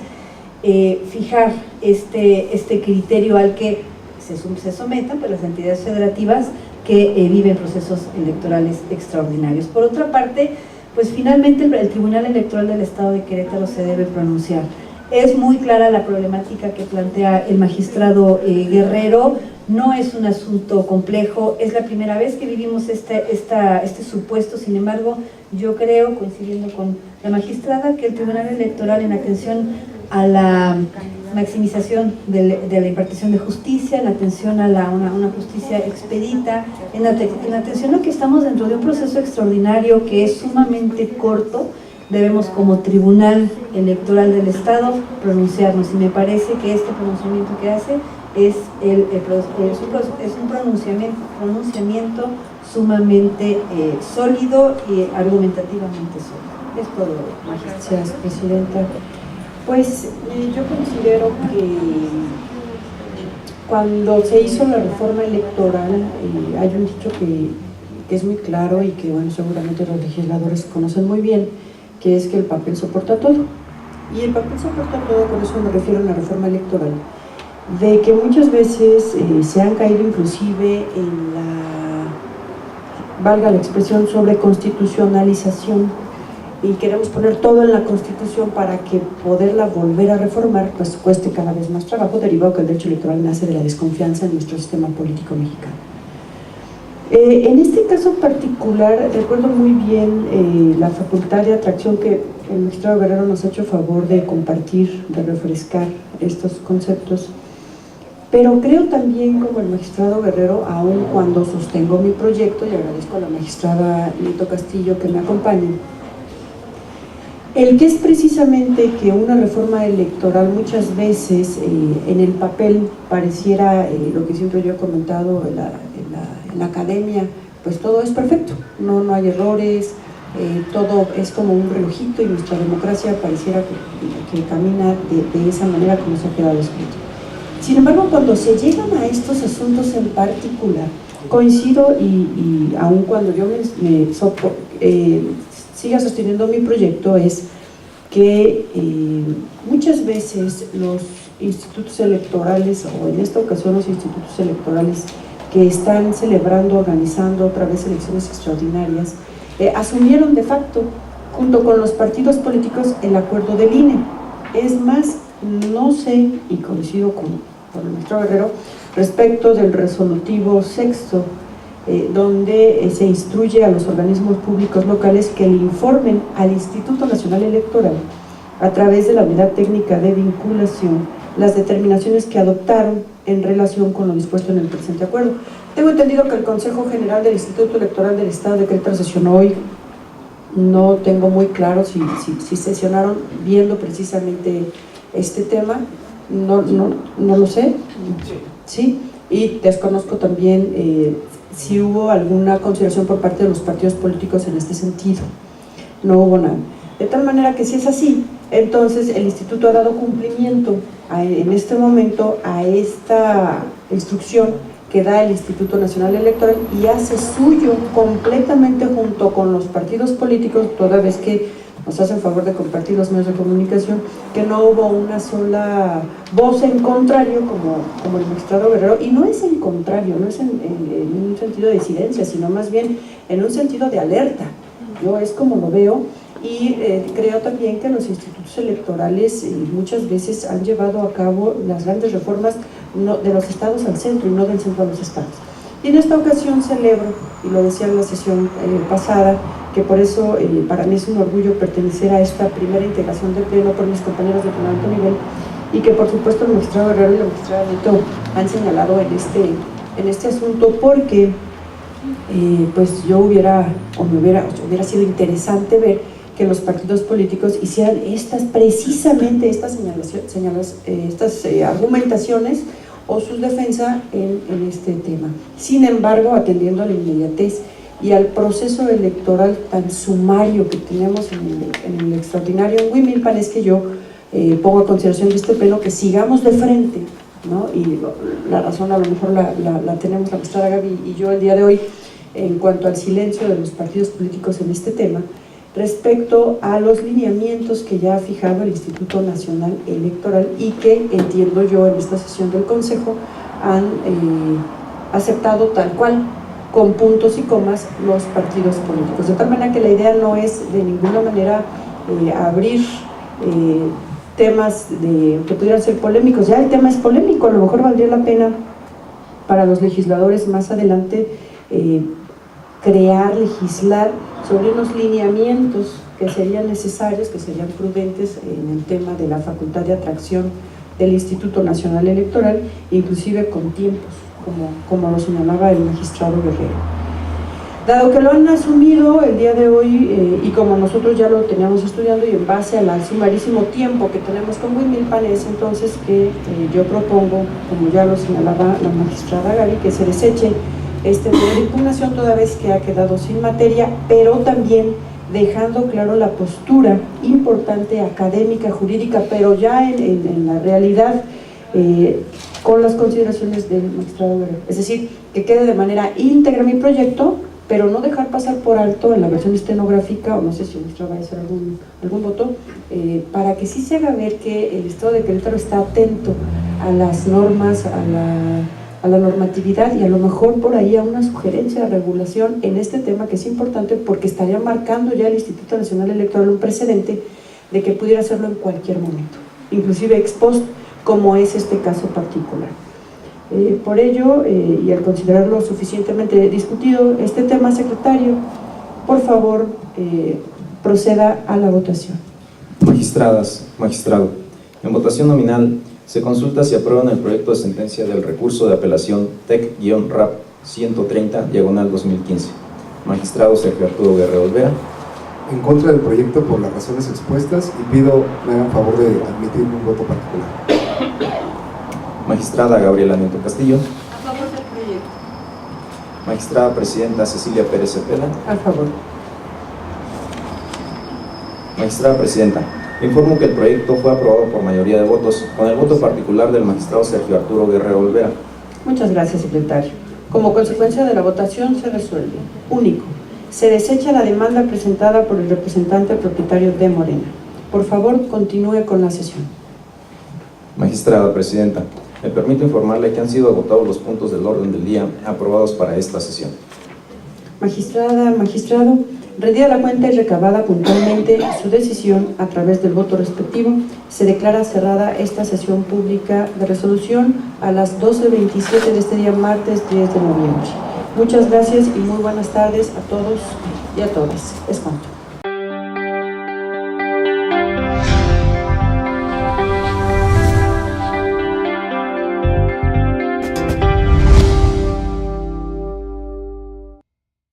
Speaker 6: fijar este criterio al que se sometan pues, las entidades federativas que viven procesos electorales extraordinarios. Por otra parte, pues finalmente el Tribunal Electoral del Estado de Querétaro se debe pronunciar. Es muy clara la problemática que plantea el magistrado Guerrero, no es un asunto complejo, es la primera vez que vivimos este supuesto. Sin embargo, yo creo, coincidiendo con la magistrada, que el Tribunal Electoral, en atención a la maximización de la impartición de justicia, en atención a una justicia expedita, en atención a que estamos dentro de un proceso extraordinario que es sumamente corto, debemos como Tribunal Electoral del Estado pronunciarnos, y me parece que este pronunciamiento que hace es un pronunciamiento sumamente sólido y argumentativamente sólido. Es todo, magistrada.
Speaker 1: Gracias, Presidenta. Pues yo considero que cuando se hizo la reforma electoral hay un dicho que es muy claro y que bueno, seguramente los legisladores conocen muy bien, que es que el papel soporta todo. Y el papel soporta todo, con eso me refiero a la reforma electoral, de que muchas veces se han caído inclusive en valga la expresión, sobre constitucionalización, y queremos poner todo en la Constitución para que poderla volver a reformar pues cueste cada vez más trabajo, derivado que el derecho electoral nace de la desconfianza en nuestro sistema político mexicano. En este caso particular, recuerdo muy bien la facultad de atracción que el magistrado Guerrero nos ha hecho favor de compartir, de refrescar estos conceptos, pero creo también, como el magistrado Guerrero, aun cuando sostengo mi proyecto, y agradezco a la magistrada Nito Castillo que me acompañe, el que es precisamente que una reforma electoral muchas veces en el papel pareciera, lo que siempre yo he comentado en la academia, pues todo es perfecto, no hay errores, todo es como un relojito, y nuestra democracia pareciera que camina de esa manera como se ha quedado escrito. Sin embargo, cuando se llegan a estos asuntos en particular, coincido y aun cuando yo siga sosteniendo mi proyecto, es que muchas veces los institutos electorales, o en esta ocasión los institutos electorales que están celebrando, organizando otra vez elecciones extraordinarias, asumieron de facto, junto con los partidos políticos, el acuerdo del INE. Es más, no sé, y coincido con el ministro Guerrero, respecto del resolutivo sexto, donde se instruye a los organismos públicos locales que le informen al Instituto Nacional Electoral a través de la Unidad Técnica de Vinculación las determinaciones que adoptaron en relación con lo dispuesto en el presente acuerdo. Tengo entendido que el Consejo General del Instituto Electoral del Estado de Querétaro sesionó hoy. No tengo muy claro si sesionaron viendo precisamente este tema, no lo sé. Sí, y desconozco también si hubo alguna consideración por parte de los partidos políticos en este sentido. No hubo nada. De tal manera que si es así, entonces el instituto ha dado cumplimiento en este momento a esta instrucción que da el Instituto Nacional Electoral y hace suyo completamente junto con los partidos políticos, toda vez que nos hacen favor de compartir los medios de comunicación, que no hubo una sola voz en contrario como el magistrado Guerrero, y no es en contrario, no es en un sentido de disidencia, sino más bien en un sentido de alerta. Yo es como lo veo, y creo también que los institutos electorales muchas veces han llevado a cabo las grandes reformas de los estados al centro y no del centro a los estados. Y en esta ocasión celebro, y lo decía en la sesión pasada, que por eso para mí es un orgullo pertenecer a esta primera integración de pleno por mis compañeros de primer alto nivel, y que por supuesto el magistrado Guerrero y la magistrada Neto han señalado en este asunto, porque pues yo hubiera sido interesante ver que los partidos políticos hicieran precisamente estas argumentaciones o su defensa en este tema. Sin embargo, atendiendo a la inmediatez y al proceso electoral tan sumario que tenemos en el extraordinario en Huimilpan, es que yo pongo a consideración de este pleno que sigamos de frente, ¿no? Y la razón a lo mejor la tenemos la magistrada Gaby y yo el día de hoy en cuanto al silencio de los partidos políticos en este tema, respecto a los lineamientos que ya ha fijado el Instituto Nacional Electoral y que entiendo yo en esta sesión del Consejo han aceptado tal cual, con puntos y comas, los partidos políticos. De tal manera que la idea no es de ninguna manera abrir temas que pudieran ser polémicos. Ya el tema es polémico, a lo mejor valdría la pena para los legisladores más adelante legislar sobre unos lineamientos que serían necesarios, que serían prudentes en el tema de la facultad de atracción del Instituto Nacional Electoral, inclusive con tiempos, como lo señalaba el magistrado Guerrero. Dado que lo han asumido el día de hoy y como nosotros ya lo teníamos estudiando y en base al sumarísimo tiempo que tenemos con Huimilpan, es entonces que yo propongo, como ya lo señalaba la magistrada Gaby, que se deseche este medio de impugnación toda vez que ha quedado sin materia, pero también dejando claro la postura importante académica, jurídica, pero ya en la realidad con las consideraciones del magistrado Guerrero. Es decir, que quede de manera íntegra mi proyecto, pero no dejar pasar por alto en la versión estenográfica, o no sé si el magistrado va a hacer algún voto, para que sí se haga ver que el Estado de Querétaro está atento a las normas, a la normatividad y a lo mejor por ahí a una sugerencia de regulación en este tema, que es importante porque estaría marcando ya el Instituto Nacional Electoral un precedente de que pudiera hacerlo en cualquier momento, inclusive ex post, como es este caso particular. Por ello, y al considerarlo suficientemente discutido este tema, secretario, por favor, proceda a la votación.
Speaker 2: Magistradas, magistrado, en votación nominal se consulta si aprueban el proyecto de sentencia del recurso de apelación TEC-RAP 130/2015. Magistrado Sergio Arturo Guerrero Olvera.
Speaker 3: En contra del proyecto por las razones expuestas y pido me hagan favor de admitir un voto particular.
Speaker 2: Magistrada Gabriela Nieto Castillo.
Speaker 7: A favor del proyecto.
Speaker 2: Magistrada Presidenta Cecilia Pérez Cepeda.
Speaker 1: A favor.
Speaker 2: Magistrada Presidenta, informo que el proyecto fue aprobado por mayoría de votos, con el voto particular del magistrado Sergio Arturo Guerrero Olvera.
Speaker 1: Muchas gracias, secretario. Como consecuencia de la votación se resuelve. Único, se desecha la demanda presentada por el representante propietario de Morena. Por favor, continúe con la sesión.
Speaker 2: Magistrada Presidenta, me permito informarle que han sido agotados los puntos del orden del día aprobados para esta sesión.
Speaker 1: Magistrada, magistrado, rendida la cuenta y recabada puntualmente su decisión a través del voto respectivo, se declara cerrada esta sesión pública de resolución a las 12:27 de este día martes 10 de noviembre. Muchas gracias y muy buenas tardes a todos y a todas. Es cuanto.